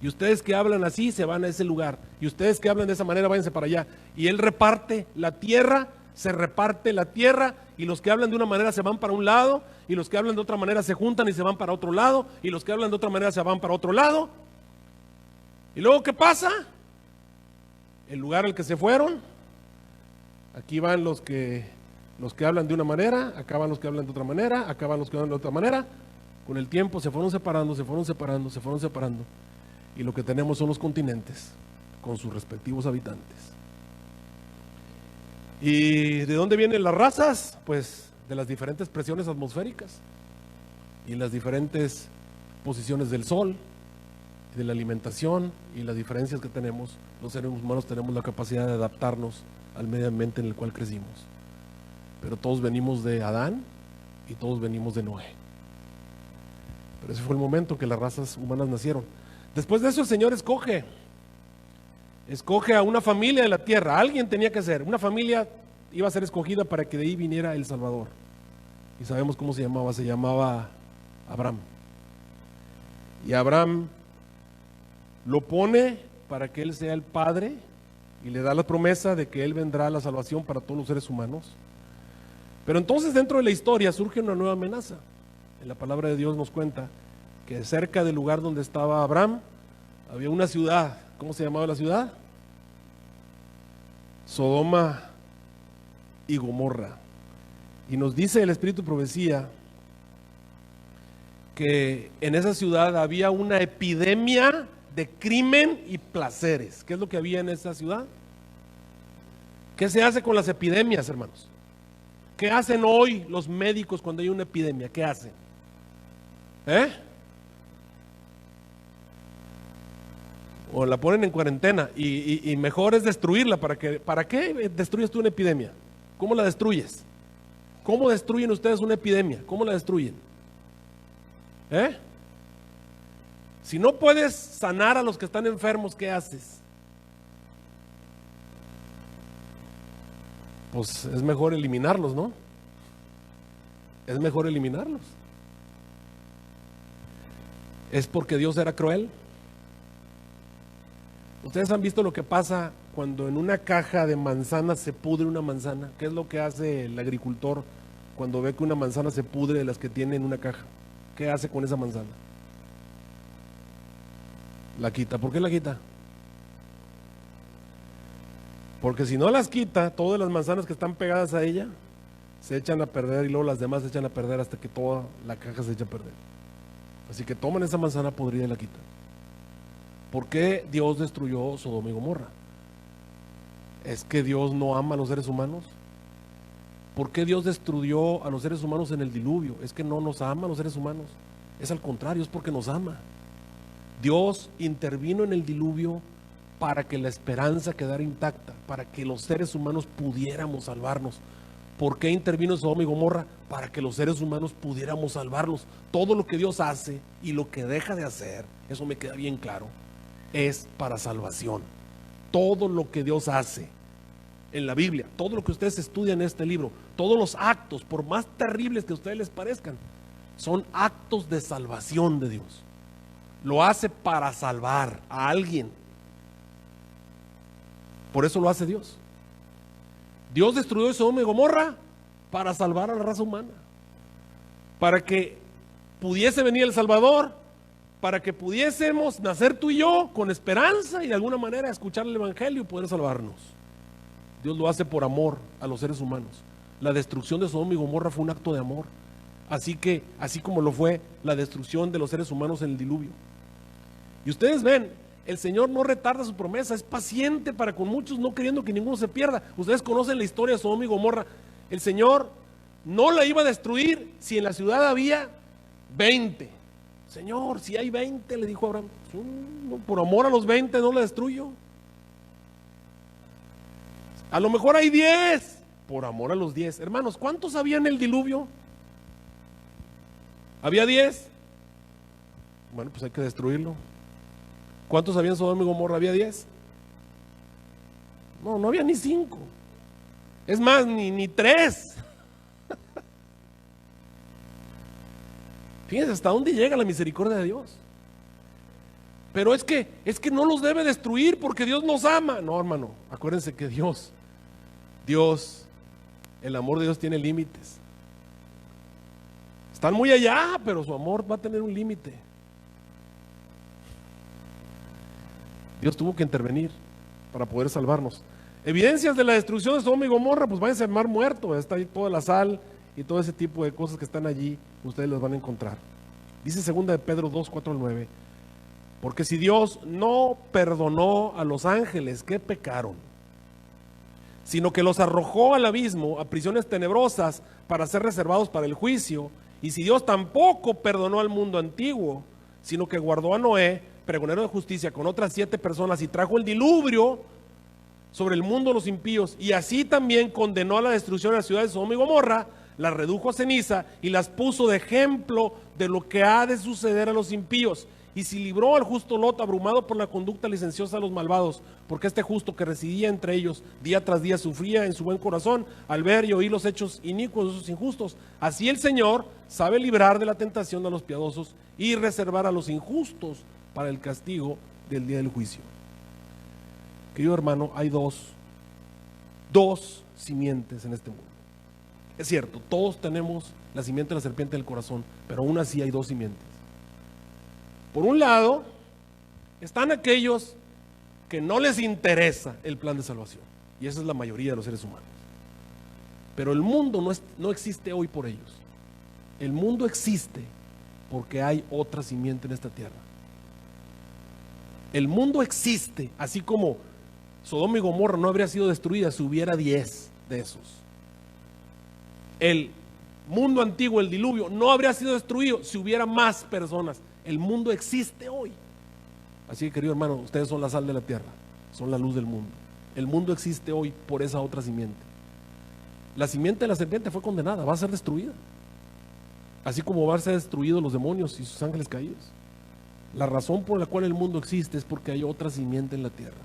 Y ustedes que hablan así, se van a ese lugar. Y ustedes que hablan de esa manera, váyanse para allá. Y él reparte la tierra, se reparte la tierra, y los que hablan de una manera se van para un lado, y los que hablan de otra manera se juntan y se van para otro lado, y los que hablan de otra manera se van para otro lado. ¿Y luego qué pasa? El lugar al que se fueron, aquí van los que hablan de una manera, acá van los que hablan de otra manera, acá van los que hablan de otra manera. Con el tiempo se fueron separando, se fueron separando, se fueron separando. Y lo que tenemos son los continentes con sus respectivos habitantes. ¿Y de dónde vienen las razas? Pues de las diferentes presiones atmosféricas y las diferentes posiciones del sol, de la alimentación y las diferencias que tenemos. Los seres humanos tenemos la capacidad de adaptarnos al medio ambiente en el cual crecimos. Pero todos venimos de Adán y todos venimos de Noé. Pero ese fue el momento que las razas humanas nacieron. Después de eso el Señor escoge a una familia de la tierra. Alguien tenía que ser, una familia iba a ser escogida para que de ahí viniera el Salvador. Y sabemos cómo se llamaba Abraham. Y Abraham lo pone para que él sea el padre y le da la promesa de que él vendrá a la salvación para todos los seres humanos. Pero entonces dentro de la historia surge una nueva amenaza. En la palabra de Dios nos cuenta que cerca del lugar donde estaba Abraham había una ciudad. ¿Cómo se llamaba la ciudad? Sodoma y Gomorra. Y nos dice el Espíritu de Profecía que en esa ciudad había una epidemia de crimen y placeres. ¿Qué es lo que había en esa ciudad? ¿Qué se hace con las epidemias, hermanos? ¿Qué hacen hoy los médicos cuando hay una epidemia? ¿Qué hacen? O la ponen en cuarentena y mejor es destruirla. ¿Para qué destruyes tú una epidemia? ¿Cómo la destruyes? ¿Cómo destruyen ustedes una epidemia? ¿Cómo la destruyen? Si no puedes sanar a los que están enfermos, ¿qué haces? Pues es mejor eliminarlos, ¿no? Es mejor eliminarlos. ¿Es porque Dios era cruel? ¿Ustedes han visto lo que pasa cuando en una caja de manzanas se pudre una manzana? ¿Qué es lo que hace el agricultor cuando ve que una manzana se pudre de las que tiene en una caja? ¿Qué hace con esa manzana? La quita. ¿Por qué la quita? Porque si no las quita, todas las manzanas que están pegadas a ella se echan a perder y luego las demás se echan a perder hasta que toda la caja se echa a perder. Así que toman esa manzana podrida y la quitan. ¿Por qué Dios destruyó Sodoma y Gomorra? ¿Es que Dios no ama a los seres humanos? ¿Por qué Dios destruyó a los seres humanos en el diluvio? ¿Es que no nos ama a los seres humanos? Es al contrario, es porque nos ama. Dios intervino en el diluvio para que la esperanza quedara intacta, para que los seres humanos pudiéramos salvarnos. ¿Por qué intervino en Sodoma y Gomorra? Para que los seres humanos pudiéramos salvarlos. Todo lo que Dios hace y lo que deja de hacer, eso me queda bien claro, es para salvación. Todo lo que Dios hace en la Biblia, todo lo que ustedes estudian en este libro, todos los actos, por más terribles que a ustedes les parezcan, son actos de salvación de Dios. Lo hace para salvar a alguien. Por eso lo hace Dios. Dios destruyó Sodoma y Gomorra para salvar a la raza humana, para que pudiese venir el Salvador, para que pudiésemos nacer tú y yo con esperanza y de alguna manera escuchar el Evangelio y poder salvarnos. Dios lo hace por amor a los seres humanos. La destrucción de Sodoma y Gomorra fue un acto de amor. Así como lo fue la destrucción de los seres humanos en el diluvio. Y ustedes ven, el Señor no retarda su promesa, es paciente para con muchos, no queriendo que ninguno se pierda. Ustedes conocen la historia de Sodoma y Gomorra. El Señor no la iba a destruir si en la ciudad había 20. Señor, si hay 20, le dijo Abraham, por amor a los 20 no la destruyo. A lo mejor hay 10, por amor a los 10. Hermanos, ¿cuántos había en el diluvio? ¿Había 10? Bueno, pues hay que destruirlo. ¿Cuántos había en Sodoma y Gomorra? ¿Había 10? No había ni 5. Es más, ni 3. Fíjense hasta dónde llega la misericordia de Dios. Pero es que no los debe destruir porque Dios los ama. No, hermano, acuérdense que Dios, el amor de Dios tiene límites. Están muy allá, pero su amor va a tener un límite. Dios tuvo que intervenir para poder salvarnos. Evidencias de la destrucción de Sodoma y Gomorra, pues váyanse al mar muerto, está ahí toda la sal y todo ese tipo de cosas que están allí, ustedes las van a encontrar. Dice 2 de Pedro 2, 4 al 9, porque si Dios no perdonó a los ángeles que pecaron, sino que los arrojó al abismo, a prisiones tenebrosas, para ser reservados para el juicio, y si Dios tampoco perdonó al mundo antiguo, sino que guardó a Noé, pregonero de justicia, con otras 7 personas, y trajo el diluvio sobre el mundo de los impíos, y así también condenó a la destrucción de las ciudades de Sodoma y Gomorra, las redujo a ceniza y las puso de ejemplo de lo que ha de suceder a los impíos. Y si libró al justo Lot, abrumado por la conducta licenciosa de los malvados, porque este justo que residía entre ellos día tras día sufría en su buen corazón al ver y oír los hechos inicuos de esos injustos. Así el Señor sabe librar de la tentación a los piadosos y reservar a los injustos para el castigo del día del juicio. Querido hermano, hay dos simientes en este mundo. Es cierto, todos tenemos la simiente de la serpiente del corazón, pero aún así hay 2 simientes. Por un lado, están aquellos que no les interesa el plan de salvación, y esa es la mayoría de los seres humanos. Pero el mundo no existe hoy por ellos. El mundo existe porque hay otra simiente en esta tierra. El mundo existe, así como Sodoma y Gomorra no habría sido destruida si hubiera 10 de esos. El mundo antiguo, el diluvio, no habría sido destruido si hubiera más personas. El mundo existe hoy. Así que, querido hermano, ustedes son la sal de la tierra, son la luz del mundo. El mundo existe hoy por esa otra simiente. La simiente de la serpiente fue condenada, va a ser destruida. Así como van a ser destruidos los demonios y sus ángeles caídos. La razón por la cual el mundo existe es porque hay otra simiente en la tierra.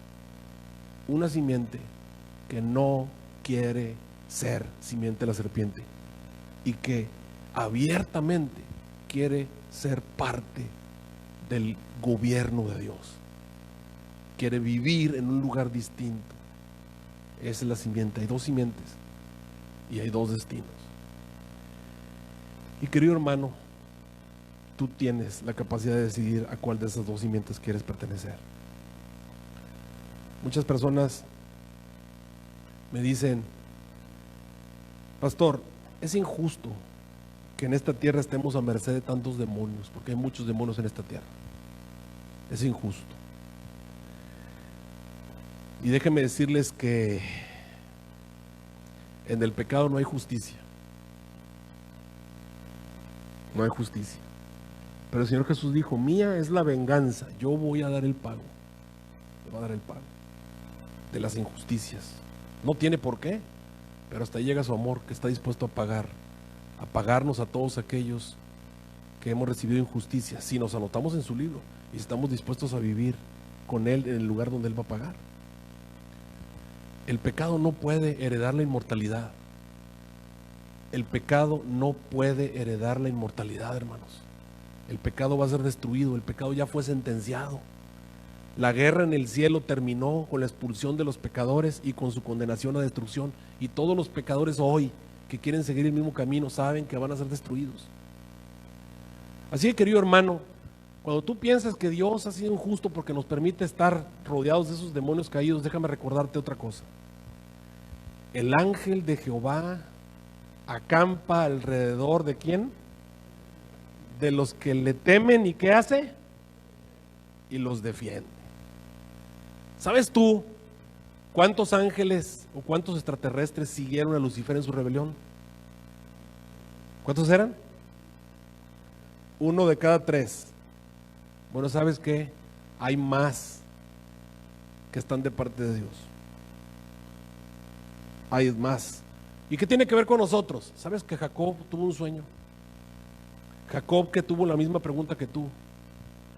Una simiente que no quiere ser simiente de la serpiente y que abiertamente quiere ser parte del gobierno de Dios. Quiere vivir en un lugar distinto. Esa es la simiente. Hay 2 simientes y hay 2 destinos. Y querido hermano, tú tienes la capacidad de decidir a cuál de esas 2 simientes quieres pertenecer. Muchas personas me dicen: pastor, es injusto que en esta tierra estemos a merced de tantos demonios, porque hay muchos demonios en esta tierra. Es injusto. Y déjenme decirles que en el pecado no hay justicia. No hay justicia. Pero el Señor Jesús dijo: mía es la venganza, yo voy a dar el pago. Le voy a dar el pago de las injusticias. No tiene por qué, pero hasta ahí llega su amor, que está dispuesto a pagarnos a todos aquellos que hemos recibido injusticia, si nos anotamos en su libro y estamos dispuestos a vivir con Él en el lugar donde Él va a pagar. El pecado no puede heredar la inmortalidad. El pecado no puede heredar la inmortalidad, hermanos. El pecado va a ser destruido, el pecado ya fue sentenciado. La guerra en el cielo terminó con la expulsión de los pecadores y con su condenación a destrucción. Y todos los pecadores hoy que quieren seguir el mismo camino saben que van a ser destruidos. Así que, querido hermano, cuando tú piensas que Dios ha sido injusto porque nos permite estar rodeados de esos demonios caídos, déjame recordarte otra cosa. El ángel de Jehová acampa alrededor de ¿quién? de los que le temen, ¿y qué hace? Y los defiende. ¿Sabes tú cuántos ángeles o cuántos extraterrestres siguieron a Lucifer en su rebelión? ¿Cuántos eran? 1 de cada 3. Bueno, ¿sabes qué? Hay más que están de parte de Dios. Hay más. ¿Y qué tiene que ver con nosotros? ¿Sabes que Jacob tuvo un sueño? Jacob, que tuvo la misma pregunta que tú.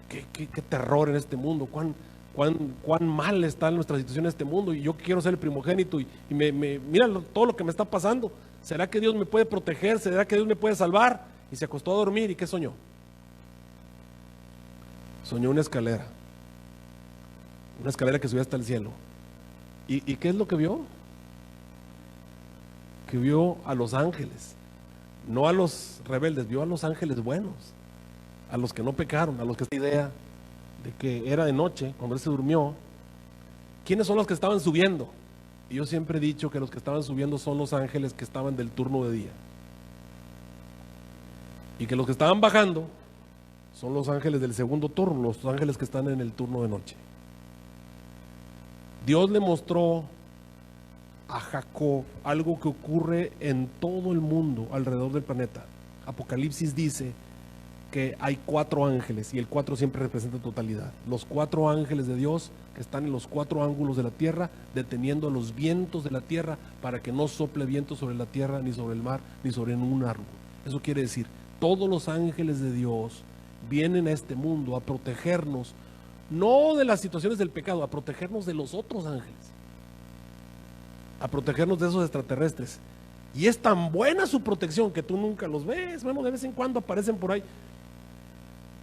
¿Qué terror en este mundo? ¿Cuán mal está nuestra situación en este mundo? Y yo quiero ser el primogénito y mira todo lo que me está pasando. ¿Será que Dios me puede proteger? ¿Será que Dios me puede salvar? Y se acostó a dormir. ¿Y qué soñó? Soñó una escalera que subía hasta el cielo. ¿Y qué es lo que vio? Que vio a los ángeles, no a los rebeldes, vio a los ángeles buenos, a los que no pecaron, a los que esta idea de que era de noche, cuando él se durmió. ¿Quiénes son los que estaban subiendo? Y yo siempre he dicho que los que estaban subiendo son los ángeles que estaban del turno de día, y que los que estaban bajando son los ángeles del segundo turno, los ángeles que están en el turno de noche. Dios le mostró a Jacob algo que ocurre en todo el mundo alrededor del planeta. Apocalipsis dice que hay 4 ángeles, y el 4 siempre representa totalidad. Los 4 ángeles de Dios que están en los 4 ángulos de la tierra, deteniendo los vientos de la tierra para que no sople viento sobre la tierra, ni sobre el mar, ni sobre un árbol. Eso quiere decir, todos los ángeles de Dios vienen a este mundo a protegernos, no de las situaciones del pecado, a protegernos de los otros ángeles, a protegernos de esos extraterrestres. Y es tan buena su protección que tú nunca los ves. Bueno, de vez en cuando aparecen por ahí,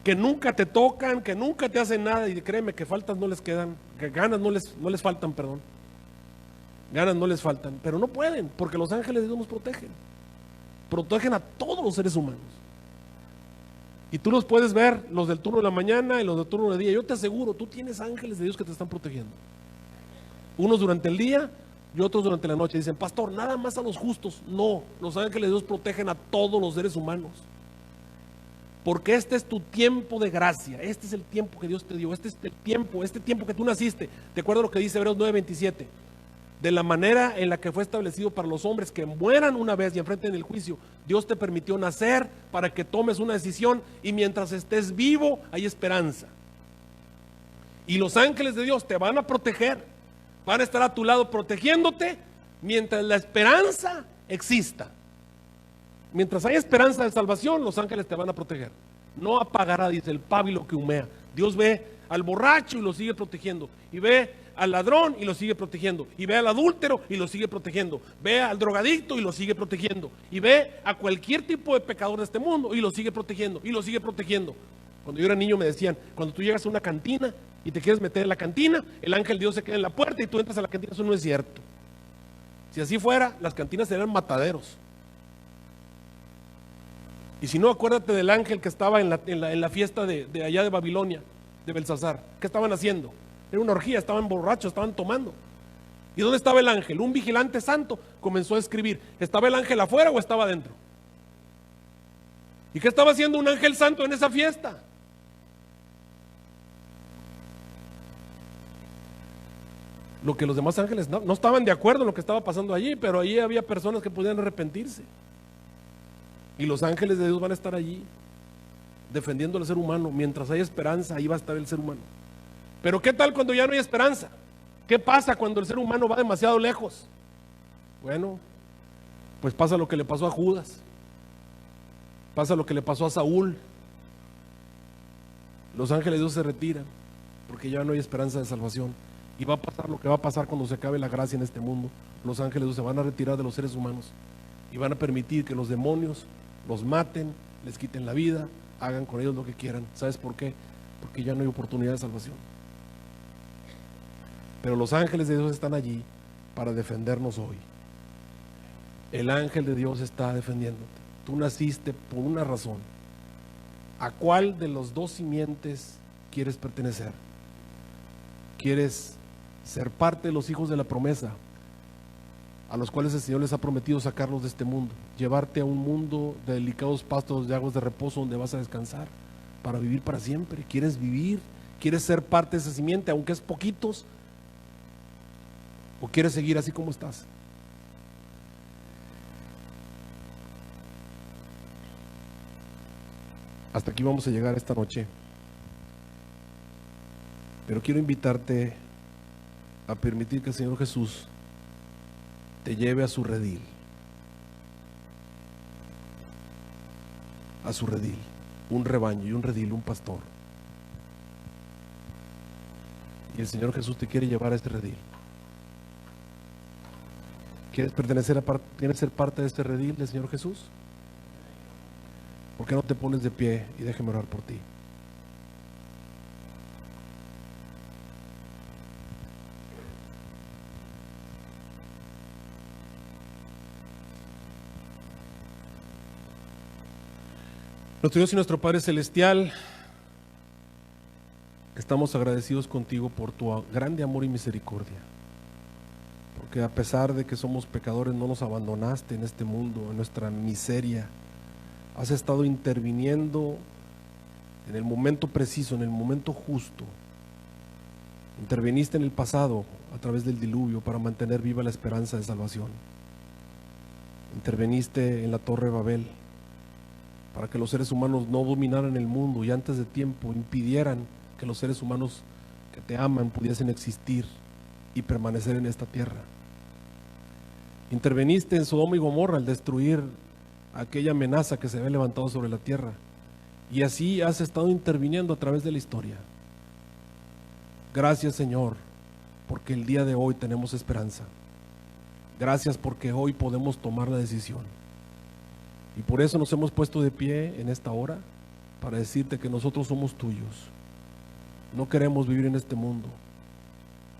que nunca te tocan, que nunca te hacen nada, y créeme que faltas no les quedan, que ganas no les faltan, perdón. Ganas no les faltan, pero no pueden, porque los ángeles de Dios nos protegen a todos los seres humanos. Y tú los puedes ver, los del turno de la mañana y los del turno de día. Yo te aseguro, tú tienes ángeles de Dios que te están protegiendo. Unos durante el día y otros durante la noche. Dicen, pastor, nada más a los justos. No, los ángeles de Dios protegen a todos los seres humanos. Porque este es tu tiempo de gracia. Este es el tiempo que Dios te dio. Este tiempo que tú naciste. ¿Te acuerdas lo que dice Hebreos 9:27? De la manera en la que fue establecido para los hombres que mueran una vez y enfrenten el juicio, Dios te permitió nacer para que tomes una decisión, y mientras estés vivo hay esperanza. Y los ángeles de Dios te van a proteger, van a estar a tu lado protegiéndote mientras la esperanza exista. Mientras hay esperanza de salvación, los ángeles te van a proteger. No apagará, dice el pábilo que humea. Dios ve al borracho y lo sigue protegiendo, y ve al ladrón y lo sigue protegiendo, y ve al adúltero y lo sigue protegiendo, ve al drogadicto y lo sigue protegiendo, y ve a cualquier tipo de pecador de este mundo y lo sigue protegiendo, y lo sigue protegiendo. Cuando yo era niño me decían, cuando tú llegas a una cantina y te quieres meter en la cantina, el ángel de Dios se queda en la puerta y tú entras a la cantina. Eso no es cierto. Si así fuera, las cantinas serían mataderos. Y si no, acuérdate del ángel que estaba en la fiesta de allá de Babilonia, de Belsasar. ¿Qué estaban haciendo? Era una orgía, estaban borrachos, estaban tomando. ¿Y dónde estaba el ángel? Un vigilante santo comenzó a escribir. ¿Estaba el ángel afuera o estaba adentro? ¿Y qué estaba haciendo un ángel santo en esa fiesta? Lo que los demás ángeles no estaban de acuerdo en lo que estaba pasando allí, pero allí había personas que podían arrepentirse. Y los ángeles de Dios van a estar allí defendiendo al ser humano. Mientras hay esperanza, ahí va a estar el ser humano. Pero ¿qué tal cuando ya no hay esperanza? ¿Qué pasa cuando el ser humano va demasiado lejos? Bueno, pues pasa lo que le pasó a Judas, pasa lo que le pasó a Saúl. Los ángeles de Dios se retiran porque ya no hay esperanza de salvación. Y va a pasar lo que va a pasar cuando se acabe la gracia en este mundo. Los ángeles de Dios se van a retirar de los seres humanos y van a permitir que los demonios los maten, les quiten la vida, hagan con ellos lo que quieran. ¿Sabes por qué? Porque ya no hay oportunidad de salvación. Pero los ángeles de Dios están allí para defendernos hoy. El ángel de Dios está defendiéndote. Tú naciste por una razón. ¿A cuál de los dos simientes quieres pertenecer? ¿Quieres ser parte de los hijos de la promesa a los cuales el Señor les ha prometido sacarlos de este mundo, llevarte a un mundo de delicados pastos de aguas de reposo donde vas a descansar para vivir para siempre. ¿Quieres vivir? ¿Quieres ser parte de esa simiente, aunque es poquitos? ¿O quieres seguir así como estás? Hasta aquí vamos a llegar esta noche. Pero quiero invitarte a permitir que el Señor Jesús te lleve a su redil. A su redil. Un rebaño y un redil, un pastor. Y el Señor Jesús te quiere llevar a este redil. ¿Quieres quieres ser parte de este redil del Señor Jesús? ¿Por qué no te pones de pie y déjame orar por ti? Nuestro Dios y nuestro Padre Celestial, estamos agradecidos contigo por tu grande amor y misericordia, porque a pesar de que somos pecadores no nos abandonaste en este mundo, en nuestra miseria. Has estado interviniendo en el momento preciso, en el momento justo. Interviniste en el pasado a través del diluvio para mantener viva la esperanza de salvación. Interviniste en la Torre de Babel para que los seres humanos no dominaran el mundo y antes de tiempo impidieran que los seres humanos que te aman pudiesen existir y permanecer en esta tierra. Interviniste en Sodoma y Gomorra al destruir aquella amenaza que se había levantado sobre la tierra, y así has estado interviniendo a través de la historia. Gracias, Señor, porque el día de hoy tenemos esperanza. Gracias porque hoy podemos tomar la decisión, y por eso nos hemos puesto de pie en esta hora para decirte que nosotros somos tuyos. No queremos vivir en este mundo,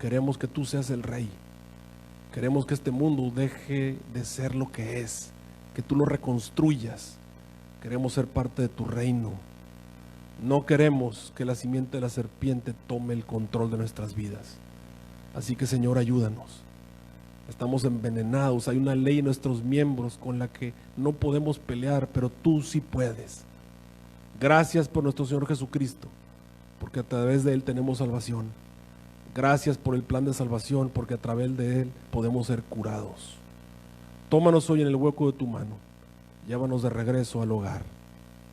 queremos que tú seas el Rey. Queremos que este mundo deje de ser lo que es, que tú lo reconstruyas. Queremos ser parte de tu reino. No queremos que la simiente de la serpiente tome el control de nuestras vidas. Así que, Señor, ayúdanos. Estamos envenenados, hay una ley en nuestros miembros con la que no podemos pelear, pero tú sí puedes. Gracias por nuestro Señor Jesucristo, porque a través de Él tenemos salvación. Gracias por el plan de salvación, porque a través de Él podemos ser curados. Tómanos hoy en el hueco de tu mano. Llévanos de regreso al hogar.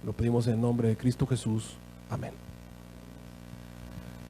Lo pedimos en el nombre de Cristo Jesús. Amén.